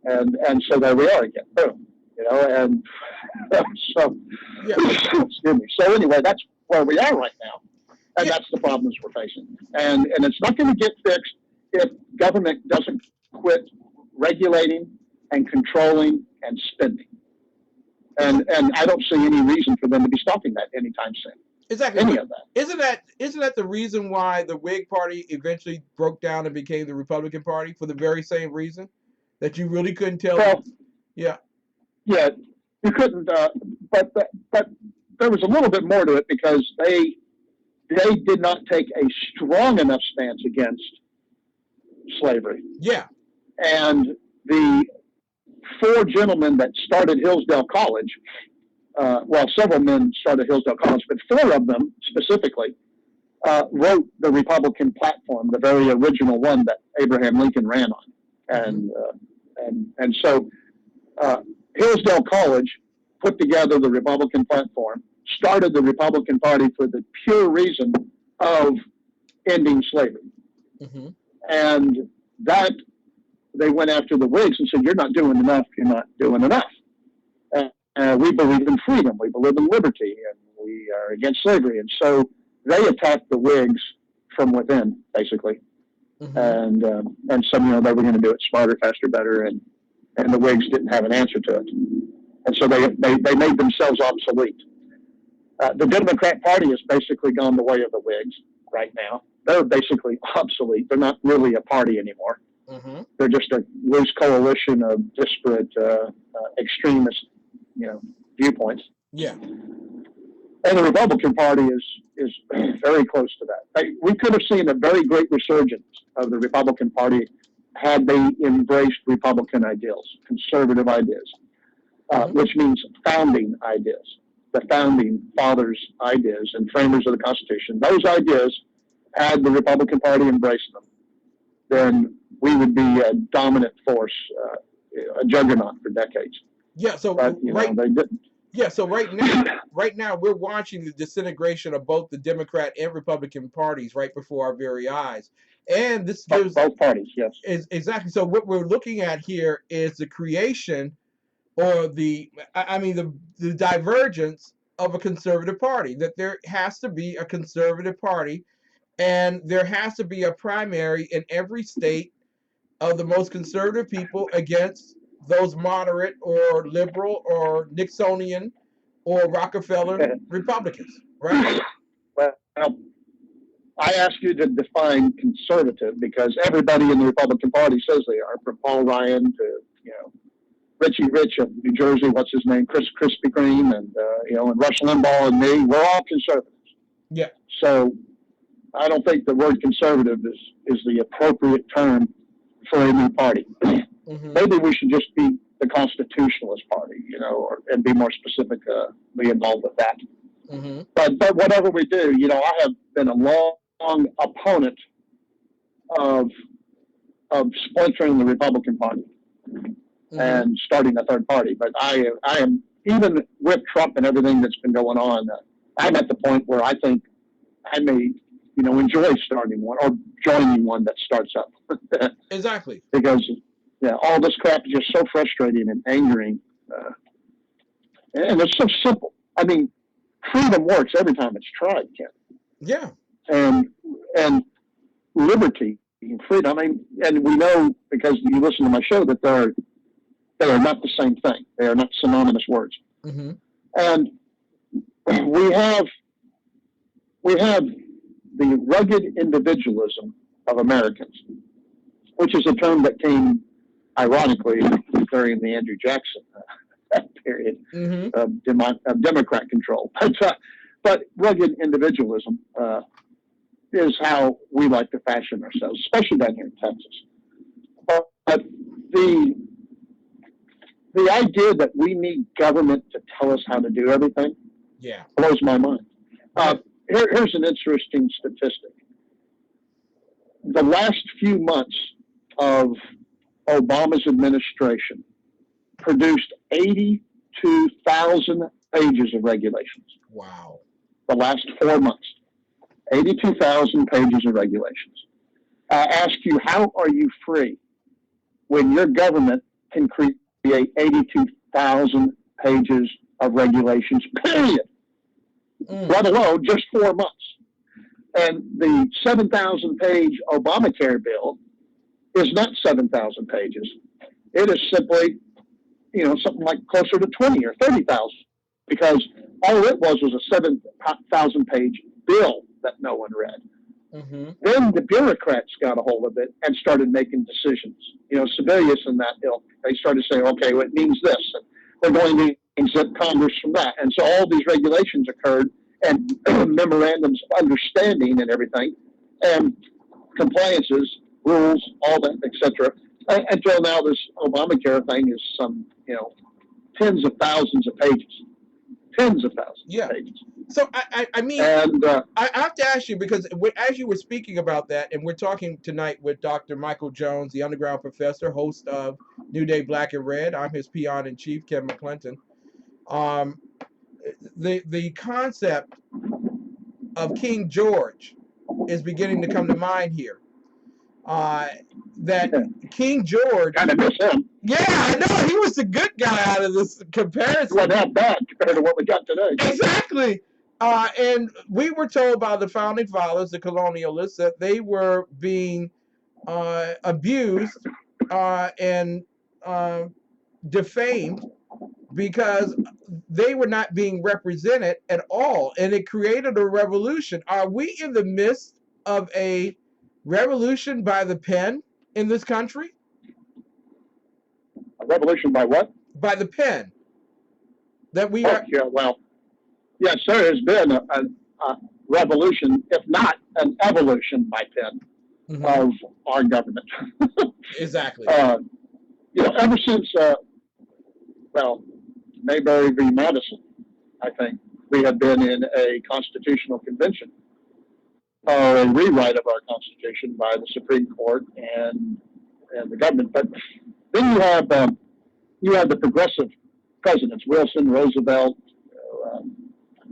And so there we are again. Boom. You know, and so, yeah. Excuse me. So anyway, that's where we are right now. And that's the problems we're facing. And it's not going to get fixed if government doesn't quit regulating and controlling and spending. And I don't see any reason for them to be stopping that anytime soon. Exactly. Any of that. Isn't that the reason why the Whig Party eventually broke down and became the Republican Party for the very same reason that you really couldn't tell? Well, yeah. Yeah, you couldn't. But there was a little bit more to it because they did not take a strong enough stance against slavery. Yeah. And the 4 gentlemen that started Hillsdale College, well, several men started Hillsdale College, but 4 of them specifically wrote the Republican platform, the very original one that Abraham Lincoln ran on. And so Hillsdale College put together the Republican platform, started the Republican Party for the pure reason of ending slavery. Mm-hmm. And that they went after the Whigs and said, you're not doing enough, you're not doing enough. We believe in freedom, we believe in liberty, and we are against slavery. And so they attacked the Whigs from within, basically. Mm-hmm. And some, you know, they were going to do it smarter, faster, better, and the Whigs didn't have an answer to it. And so they made themselves obsolete. The Democrat Party has basically gone the way of the Whigs right now. They're basically obsolete. They're not really a party anymore. Mm-hmm. They're just a loose coalition of disparate extremist, you know, viewpoints. Yeah. And the Republican Party is very close to that. We could have seen a very great resurgence of the Republican Party had they embraced Republican ideals, conservative ideas, which means founding ideas, the founding fathers' ideas and framers of the Constitution. Those ideas, had the Republican Party embraced them, then we would be a dominant force, a juggernaut for decades. Yeah. So but, right, they didn't. Yeah. So right now we're watching the disintegration of both the Democrat and Republican parties right before our very eyes. And this gives both parties, yes. Exactly. So what we're looking at here is the creation or the divergence of a conservative party, that there has to be a conservative party and there has to be a primary in every state of the most conservative people against those moderate or liberal or Nixonian or Rockefeller Republicans, right? Well, I ask you to define conservative because everybody in the Republican Party says they are, from Paul Ryan to, you know, Richie Rich of New Jersey, what's his name, Chris Krispy Kreme, and and Rush Limbaugh and me, we're all conservatives. Yeah. So I don't think the word conservative is the appropriate term for a new party. Mm-hmm. Maybe we should just be the Constitutionalist Party, and be more specifically involved with that. Mm-hmm. But whatever we do, I have been a long opponent of splintering the Republican Party and starting a third party. But I am, even with Trump and everything that's been going on, I'm at the point where I think I may, enjoy starting one or joining one that starts up. Exactly. Because, all this crap is just so frustrating and angering. And it's so simple. I mean, freedom works every time it's tried, Ken. Yeah. And liberty and freedom. I mean, and we know, because you listen to my show, that they are not the same thing. They are not synonymous words. Mm-hmm. And we have the rugged individualism of Americans, which is a term that came, ironically, during the Andrew Jackson period of Democrat control. But rugged individualism is how we like to fashion ourselves, especially down here in Texas. But the idea that we need government to tell us how to do everything blows my mind. Here's an interesting statistic. The last few months of Obama's administration produced 82,000 pages of regulations. Wow. The last 4 months, 82,000 pages of regulations. I ask you, how are you free when your government can create 82,000 pages of regulations, period? Let alone just 4 months. And the 7,000-page Obamacare bill is not 7,000 pages. It is simply, something like closer to 20 or 30,000, because all it was a 7,000-page bill that no one read. Mm-hmm. Then the bureaucrats got a hold of it and started making decisions. Sebelius and that ilk, they started saying, okay, well, it means this. And we're going to exempt Congress from that. And so all these regulations occurred, and memorandums of understanding and everything, and compliances, rules, all that, etc. Until now, this Obamacare thing is some, tens of thousands of pages. Tens of thousands of pages. So, I mean, and, I have to ask you, because as you were speaking about that, and we're talking tonight with Dr. Michael Jones, the underground professor, host of New Day Black and Red. I'm his peon-in-chief, Ken McClinton. The concept of King George is beginning to come to mind here. That King George, kind of miss him. Yeah, I know, he was the good guy out of this comparison. He wasn't that bad compared to what we got today. Exactly. And we were told by the founding fathers, the colonialists, that they were being abused and defamed because they were not being represented at all, and it created a revolution. Are we in the midst of a revolution by the pen in this country? A revolution by what? By the pen. That we are. Yeah, well, yes, there has been a revolution, if not an evolution by pen, of our government. Exactly. Ever since, Mayberry v. Madison, I think, we have been in a constitutional convention, or a rewrite of our Constitution by the Supreme Court and the government. But then you have the progressive presidents: Wilson, Roosevelt,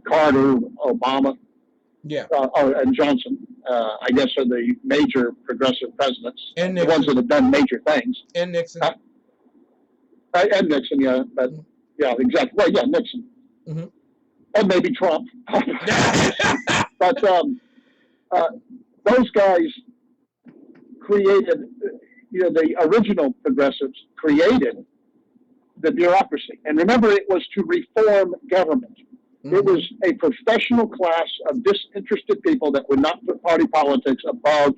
Carter, Obama, and Johnson. I guess are the major progressive presidents, and the ones that have done major things. And Nixon. And Nixon, yeah, but yeah, exactly. Well, yeah, Nixon, and maybe Trump. But those guys created, the original progressives created the bureaucracy. And remember, it was to reform government. It was a professional class of disinterested people that would not put party politics above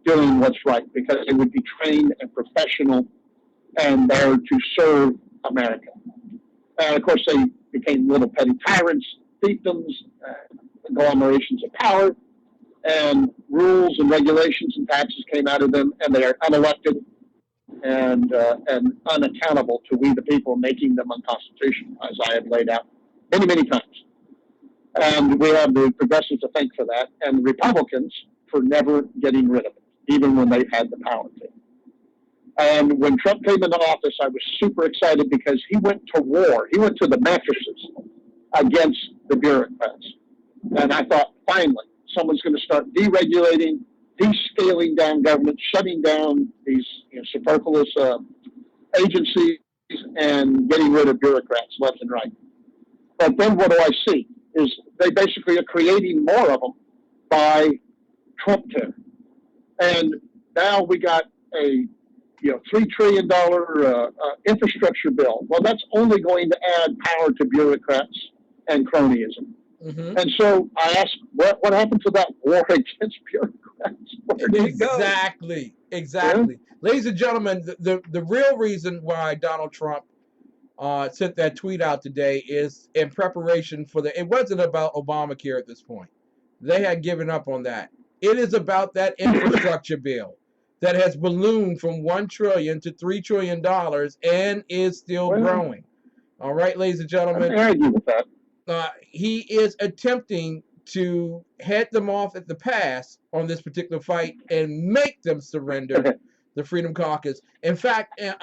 doing what's right, because they would be trained and professional and there to serve America. And of course, they became little petty tyrants, fiefdoms, agglomerations of power, and rules and regulations and taxes came out of them, and they are unelected and unaccountable to we the people, making them unconstitutional, as I have laid out many, many times. And we have the progressives to thank for that, and the Republicans for never getting rid of it, even when they've had the power to. And when Trump came into office, I was super excited because he went to war. He went to the mattresses against the bureaucrats. And I thought, finally, someone's going to start deregulating, descaling down government, shutting down these superfluous agencies, and getting rid of bureaucrats left and right. But then what do I see? Is they basically are creating more of them by Trump care. And now we got a $3 trillion infrastructure bill. Well, that's only going to add power to bureaucrats and cronyism. Mm-hmm. And so I asked, what happened to that war against bureaucrats? Where did it go? Exactly. Yeah? Ladies and gentlemen, the real reason why Donald Trump sent that tweet out today is in preparation for it wasn't about Obamacare at this point. They had given up on that. It is about that infrastructure bill that has ballooned from $1 trillion to $3 trillion and is still growing. All right, ladies and gentlemen. I argue with that. He is attempting to head them off at the pass on this particular fight and make them surrender the Freedom Caucus. In fact, in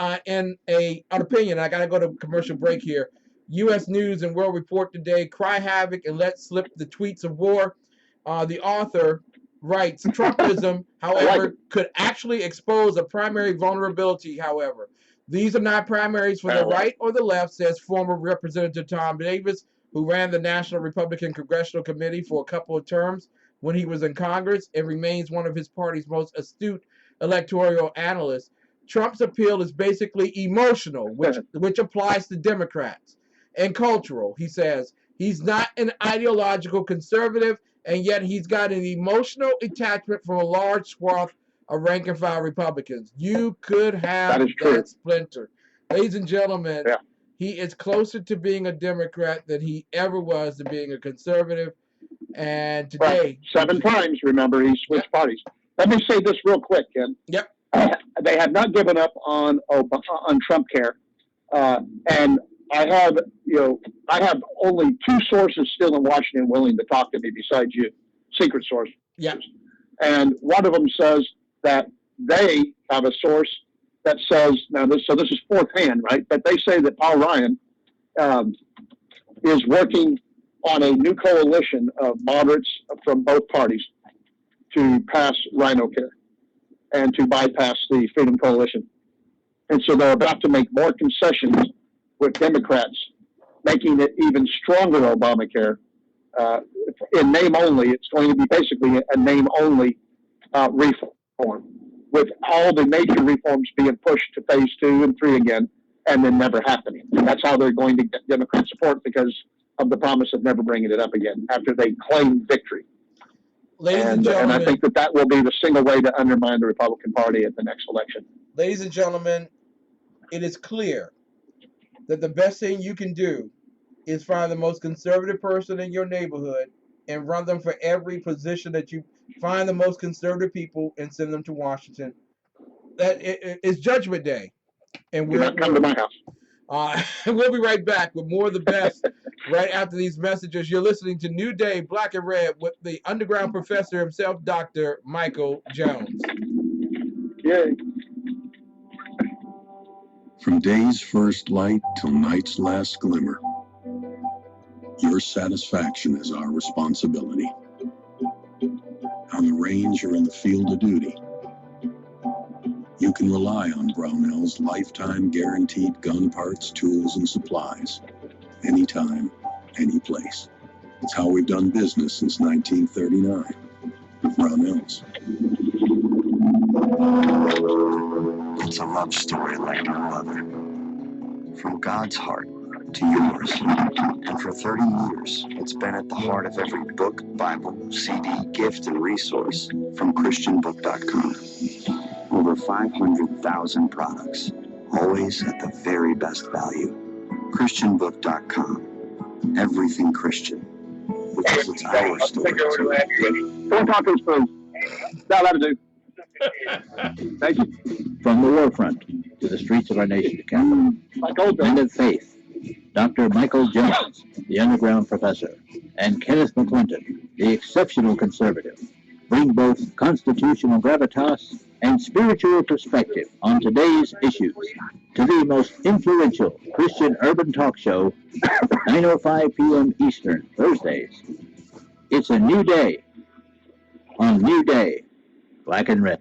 an opinion, I got to go to commercial break here. U.S. News and World Report today, cry havoc and let slip the tweets of war. The author writes, Trumpism, however, could actually expose a primary vulnerability, however. These are not primaries for the right or the left, says former Representative Tom Davis, who ran the National Republican Congressional Committee for a couple of terms when he was in Congress and remains one of his party's most astute electoral analysts. Trump's appeal is basically emotional, which applies to Democrats, and cultural, he says. He's not an ideological conservative, and yet he's got an emotional attachment from a large swath of rank-and-file Republicans. You could have that splinter. Ladies and gentlemen, he is closer to being a Democrat than he ever was to being a conservative. And today... 7 times, remember, he switched parties. Let me say this real quick, Ken. Yep. They have not given up on Trump care. And I have only 2 sources still in Washington willing to talk to me besides you, secret sources. Yeah. And one of them says that they have a source that says, this is fourth hand, right? But they say that Paul Ryan is working on a new coalition of moderates from both parties to pass Rhino Care and to bypass the Freedom Coalition. And so they're about to make more concessions with Democrats, making it even stronger Obamacare. In name only, it's going to be basically a name only reform, with all the major reforms being pushed to phase 2 and 3 again, and then never happening. And that's how they're going to get Democrat support, because of the promise of never bringing it up again after they claim victory. And I think that will be the single way to undermine the Republican Party at the next election. Ladies and gentlemen, it is clear that the best thing you can do is find the most conservative person in your neighborhood and run them for every position that you find the most conservative people and send them to Washington. That it's Judgment Day, and we'll come to my house. We'll be right back with more of the best right after these messages. You're listening to New Day, Black and Red, with the underground professor himself, Dr. Michael Jones. Yay. From day's first light till night's last glimmer, your satisfaction is our responsibility. On the range or in the field of duty, you can rely on Brownell's lifetime guaranteed gun parts, tools, and supplies. Anytime, any place. It's how we've done business since 1939 with Brownell's. It's a love story like no other. From God's heart to yours. And for 30 years, it's been at the heart of every book, Bible, CD, gift, and resource from ChristianBook.com. Over 500,000 products, always at the very best value. ChristianBook.com. Everything Christian. Because it's our story. Four tacos, please. That'll do. Thank you. From the war front to the streets of our nation's capital. Men of faith, Dr. Michael Jones, the underground professor, and Kenneth McClinton, the exceptional conservative, bring both constitutional gravitas and spiritual perspective on today's issues to the most influential Christian urban talk show, 9:05 p.m. Eastern, Thursdays. It's a new day on New Day, Black and Red.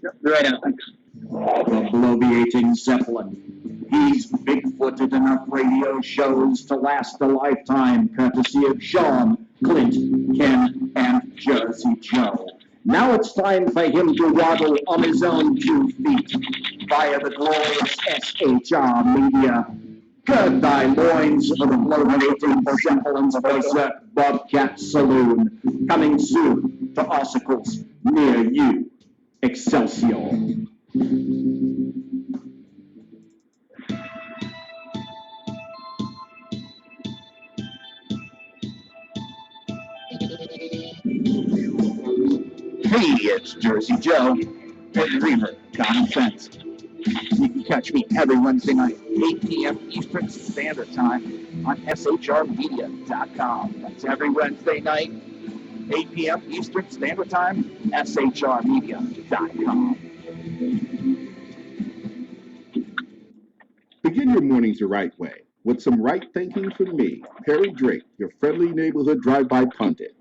Yep, right out. Thanks. The bloviating Zeppelin. He's big-footed enough radio shows to last a lifetime, courtesy of Sean, Clint, Ken, and Jersey Joe. Now it's time for him to waddle on his own 2 feet via the glorious SHR media. Gird thy loins for the bloviating Zeppelin's berserk Bobcat Saloon, coming soon to articles near you. Excelsior. Hey, it's Jersey Joe, the Dreamer, Common Sense. You can catch me every Wednesday night, 8 p.m. Eastern Standard Time on shrmedia.com. That's every Wednesday night, 8 p.m. Eastern Standard Time, shrmedia.com. Begin your mornings the right way with some right thinking from me, Perry Drake, your friendly neighborhood drive-by pundit.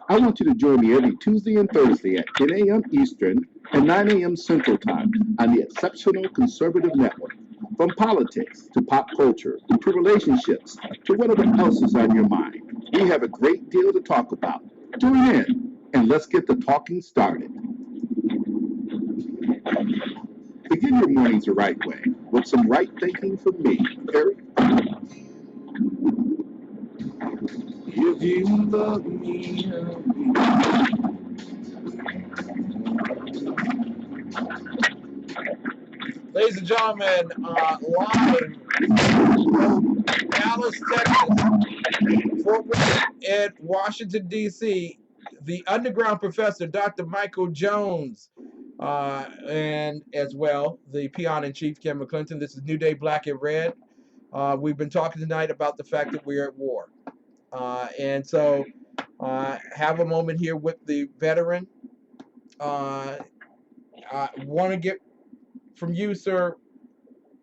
I want you to join me every Tuesday and Thursday at 10 a.m. Eastern and 9 a.m. Central Time on the Exceptional Conservative Network. From politics to pop culture to relationships to whatever else is on your mind, we have a great deal to talk about. Tune in and let's get the talking started. Begin your mornings the right way with some right thinking from me, Perry. If you love me, Ladies and gentlemen, live from Dallas, Texas, Fort Worth, and Washington, D.C., the underground professor, Dr. Michael Jones, and as well, the peon-in-chief, Ken McClinton. This is New Day Black and Red. We've been talking tonight about the fact that we're at war. And so have a moment here with the veteran. I want to get from you, sir,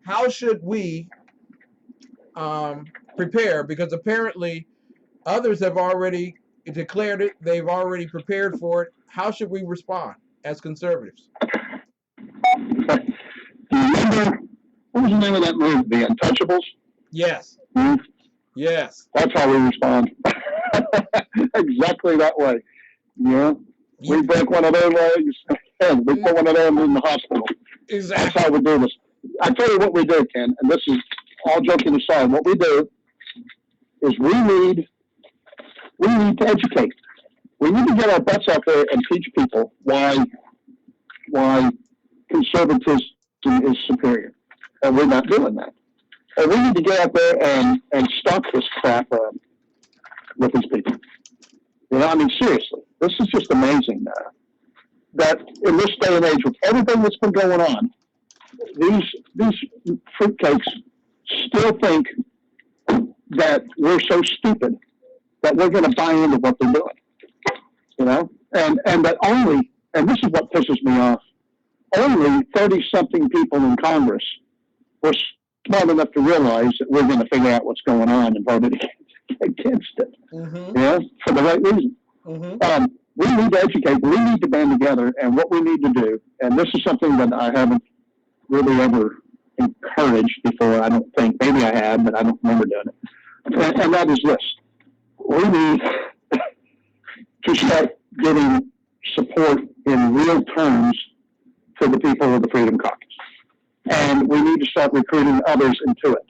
how should we prepare? Because apparently others have already declared it. They've already prepared for it. How should we respond as conservatives? Do you remember, what was the name of that movie, The Untouchables? Yes. Yes. That's how we respond. Exactly that way. Yeah. We break one of their legs and we put one of them in the hospital. Exactly. That's how we do this. I tell you what we do, Ken, and this is all joking aside. What we do is we need to educate. We need to get our butts out there and teach people why conservatism is superior. And we're not doing that. And we need to get out there and stop this crap with these people. You know, I mean, seriously, this is just amazing that in this day and age, with everything that's been going on, these fruitcakes still think that we're so stupid that we're going to buy into what they're doing. You know, and that only, and this is what pisses me off, only 30-something people in Congress were smart enough to realize that we're going to figure out what's going on and voted against it. Mm-hmm. Yeah, for the right reason. Mm-hmm. We need to educate. We need to band together, and what we need to do, and this is something that I haven't really ever encouraged before. I don't think. Maybe I have, but I don't remember doing it. And that is this: we need to start getting support in real terms for the people of the Freedom Caucus. And we need to start recruiting others into it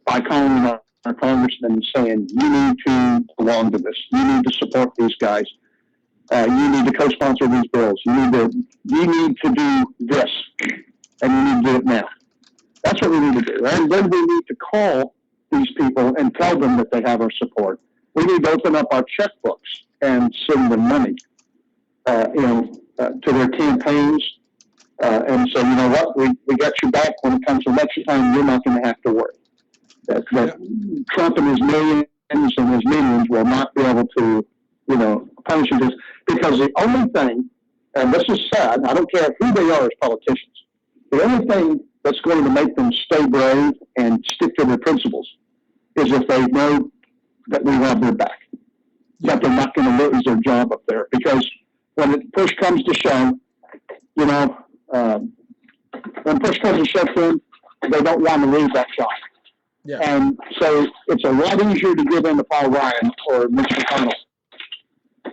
by calling our congressmen and saying, you need to belong to this. You need to support these guys. You need to co-sponsor these bills. You need to do this, and you need to do it now. That's what we need to do. And then we need to call these people and tell them that they have our support. We need to open up our checkbooks and send them money, to their campaigns. And so, you know what, we got your back when it comes to election time. You're not going to have to worry. That Trump and his millions and his minions will not be able to, punish you, because the only thing, and this is sad, I don't care who they are as politicians, the only thing that's going to make them stay brave and stick to their principles is if they know that we have their back, that they're not going to lose their job up there. Because when push comes to shove, when push comes to shove to them, they don't want to lose that job. Yeah. And so it's a lot easier to give in to Paul Ryan or Mitch McConnell.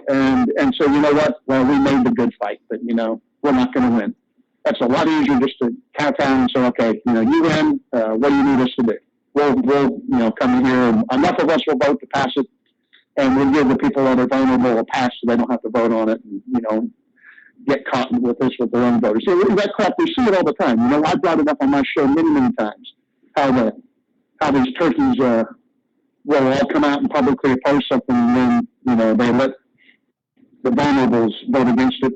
And so, you know what? Well, we made the good fight, but, we're not going to win. That's a lot easier just to count down and say, okay, you win. What do you need us to do? We'll come in here, and enough of us will vote to pass it, and we'll give the people that are vulnerable a pass so they don't have to vote on it, and, get caught with this with their own voters. See, that crap, we see it all the time. I brought it up on my show many, many times, how these turkeys will all come out and publicly oppose something, and then, they let the vulnerables vote against it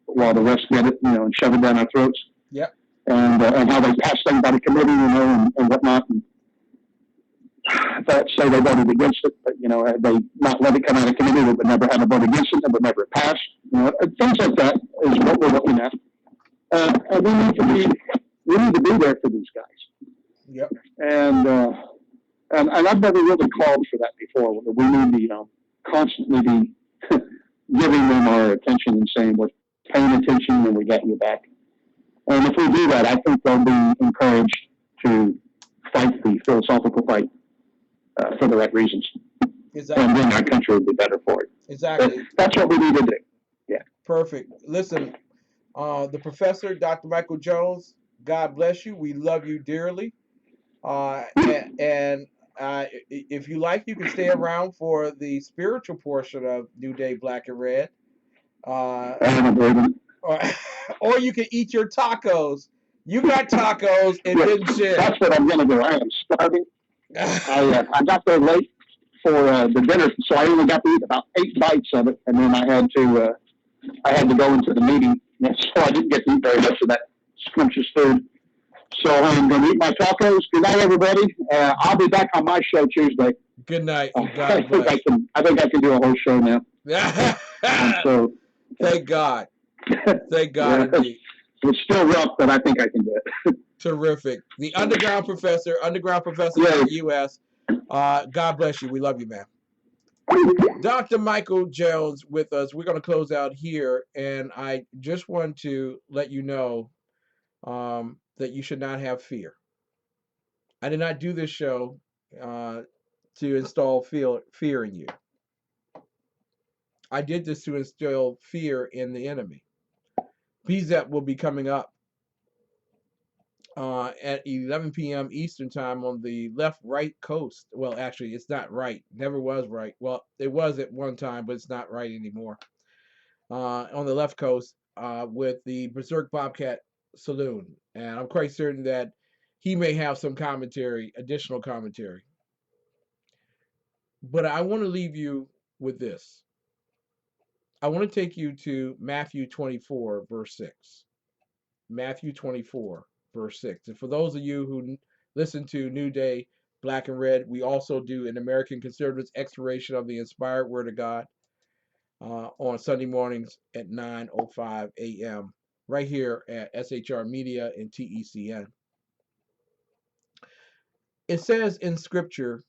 while the rest get it, and shove it down our throats. Yep. And how they pass things by the committee, and whatnot. And say they voted against it, but, they not let it come out of committee, they would never have a vote against it, it would never pass. Things like that is what we're looking at. And we need to be there for these guys. Yep. And I've never really called for that before. We need to, constantly be giving them our attention and saying we're paying attention and we got your back. And if we do that, I think they'll be encouraged to fight the philosophical fight for the right reasons. Exactly. And then our country will be better for it. Exactly. That's what we need to do. Yeah. Perfect. Listen, the professor, Dr. Michael Jones, God bless you. We love you dearly. And if you like, you can stay around for the spiritual portion of New Day Black and Red. Or you can eat your tacos. You got tacos and didn't share. That's what I'm going to do. I am starving. I got there late for the dinner, so I only got to eat about 8 bites of it, and then I had to go into the meeting, so I didn't get to eat very much of that scrumptious food. So I'm going to eat my tacos. Good night, everybody. I'll be back on my show Tuesday. Good night. I think I can do a whole show now. So thank God. Thank God. Indeed. It's still rough, but I think I can do it. Terrific. The underground professor of the U.S. God bless you. We love you, man. Dr. Michael Jones with us. We're going to close out here, and I just want to let you know that you should not have fear. I did not do this show to install fear in you. I did this to instill fear in the enemy. PZEP will be coming up at 11 p.m. Eastern time on the right coast. Well, actually, it's not right. Never was right. Well, it was at one time, but it's not right anymore. On the left coast with the Berserk Bobcat Saloon. And I'm quite certain that he may have some additional commentary. But I want to leave you with this. I want to take you to Matthew 24, verse 6. Matthew 24, verse 6. And for those of you who listen to New Day, Black and Red, we also do an American Conservatives Exploration of the Inspired Word of God on Sunday mornings at 9:05 a.m. right here at SHR Media and TECN. It says in Scripture,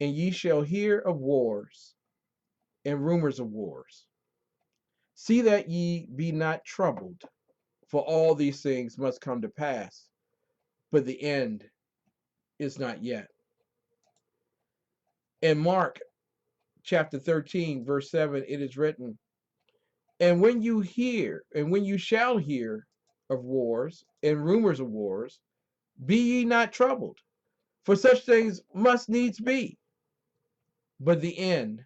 "And ye shall hear of wars and rumors of wars. See that ye be not troubled, for all these things must come to pass, but the end is not yet." In Mark chapter 13, verse 7, it is written, "And when you shall hear of wars and rumors of wars, be ye not troubled, for such things must needs be, but the end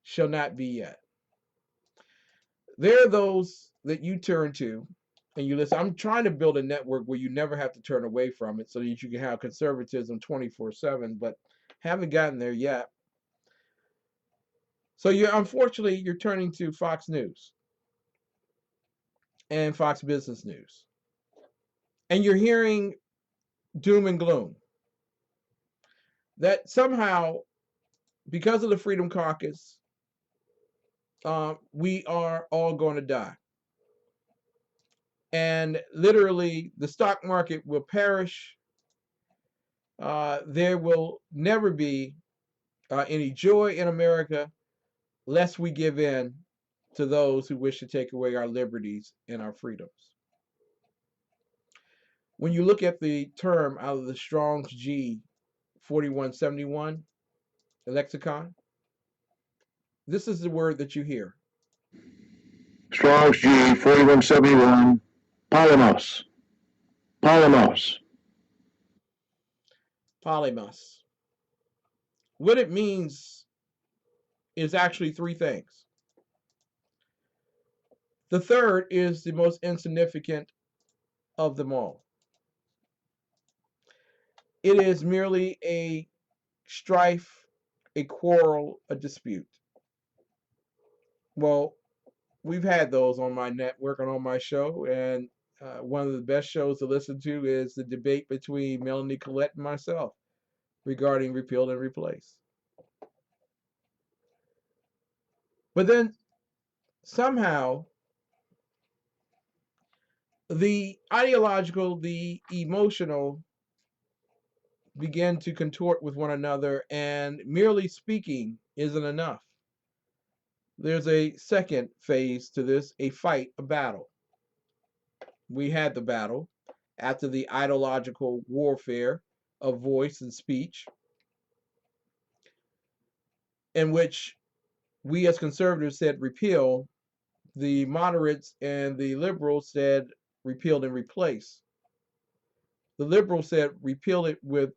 shall not be yet." There are those that you turn to and you listen. I'm trying to build a network where you never have to turn away from it so that you can have conservatism 24/7, but haven't gotten there yet. So unfortunately you're turning to Fox News and Fox Business News. And you're hearing doom and gloom. That somehow, because of the Freedom Caucus, we are all going to die. And literally, the stock market will perish. There will never be any joy in America lest we give in to those who wish to take away our liberties and our freedoms. When you look at the term out of the Strong's G 4171 lexicon, this is the word that you hear. Strong's G 4171, polymos. Polymos. Polymos. What it means is actually three things. The third is the most insignificant of them all. It is merely a strife, a quarrel, a dispute. Well, we've had those on my network and on my show, and one of the best shows to listen to is the debate between Melanie Collette and myself regarding repeal and replace. But then somehow the ideological, the emotional begin to contort with one another, and merely speaking isn't enough. There's a second phase to this, a fight, a battle. We had the battle after the ideological warfare of voice and speech, in which we as conservatives said repeal, the moderates and the liberals said repeal and replace. The liberals said repeal it with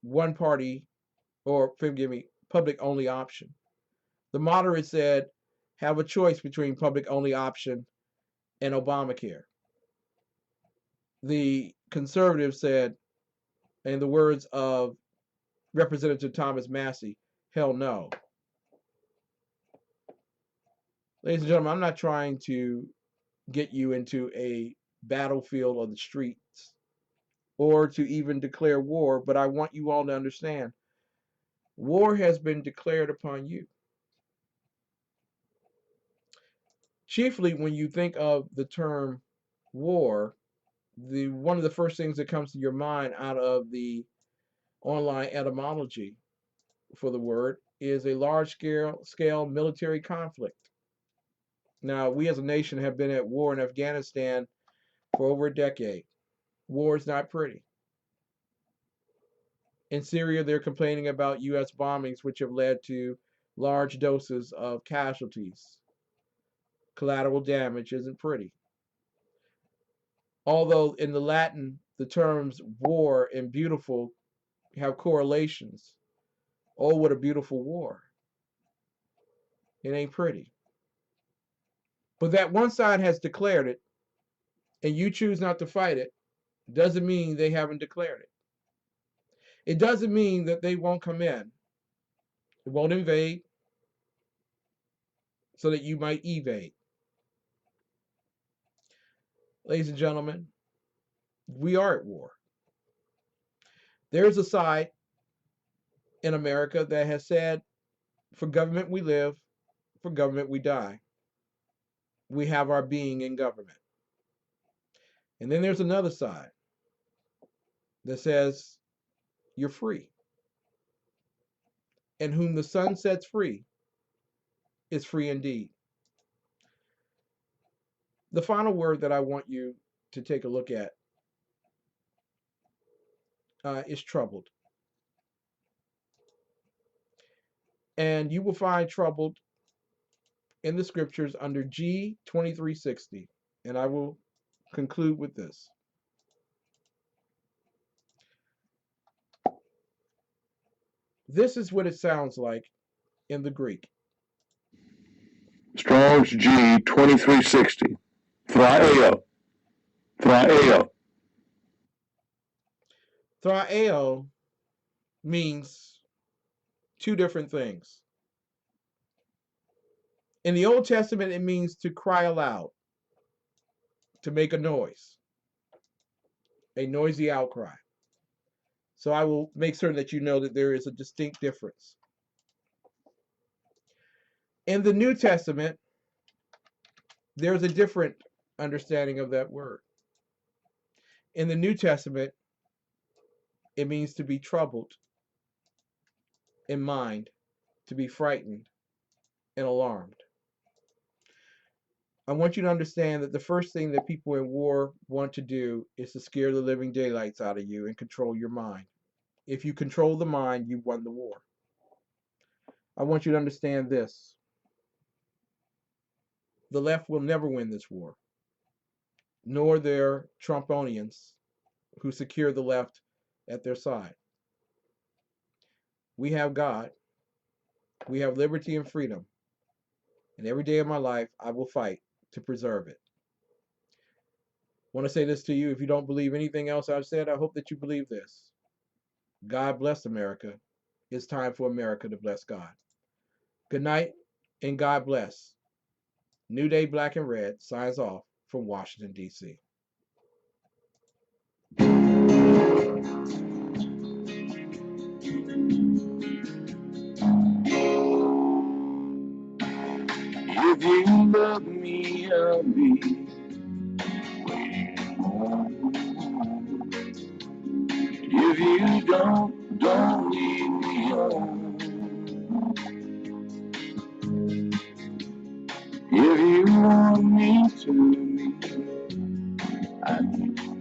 one party, or forgive me, public only option. The moderates said have a choice between public only option and Obamacare. The conservatives said, in the words of Representative Thomas Massey, hell no. Ladies and gentlemen, I'm not trying to get you into a battlefield of the streets or to even declare war, but I want you all to understand war has been declared upon you. Chiefly when you think of the term war, one of the first things that comes to your mind out of the online etymology for the word is a large scale military conflict. Now, we as a nation have been at war in Afghanistan for over a decade. War is not pretty. In Syria, they're complaining about U.S. bombings, which have led to large doses of casualties. Collateral damage isn't pretty. Although in the Latin, the terms war and beautiful have correlations. Oh, what a beautiful war. It ain't pretty. But that one side has declared it, and you choose not to fight it, doesn't mean they haven't declared it. It doesn't mean that they won't come in. It won't invade so that you might evade. Ladies and gentlemen, we are at war. There's a side in America that has said, for government we live, for government we die. We have our being in government. And then there's another side that says, you're free. And whom the Son sets free is free indeed. The final word that I want you to take a look at is troubled. And you will find troubled in the scriptures under G 2360. And I will conclude with this. This is what it sounds like in the Greek. Strong's G 2360. Thraio. Thraeo. Thraeo means two different things. In the Old Testament, it means to cry aloud, to make a noise, a noisy outcry. So I will make certain that you know that there is a distinct difference. In the New Testament, there's a different understanding of that word. In the New Testament, it means to be troubled in mind, to be frightened and alarmed. I want you to understand that the first thing that people in war want to do is to scare the living daylights out of you and control your mind. If you control the mind, you've won the war. I want you to understand this. The left will never win this war, nor their Trumponians who secure the left at their side. We have God. We have liberty and freedom. And every day of my life, I will fight to preserve it. I want to say this to you. If you don't believe anything else I've said, I hope that you believe this. God bless America. It's time for America to bless God. Good night and God bless. New Day Black and Red signs off from Washington, D.C. If you love me, I'll be waiting on you. If you don't leave me alone.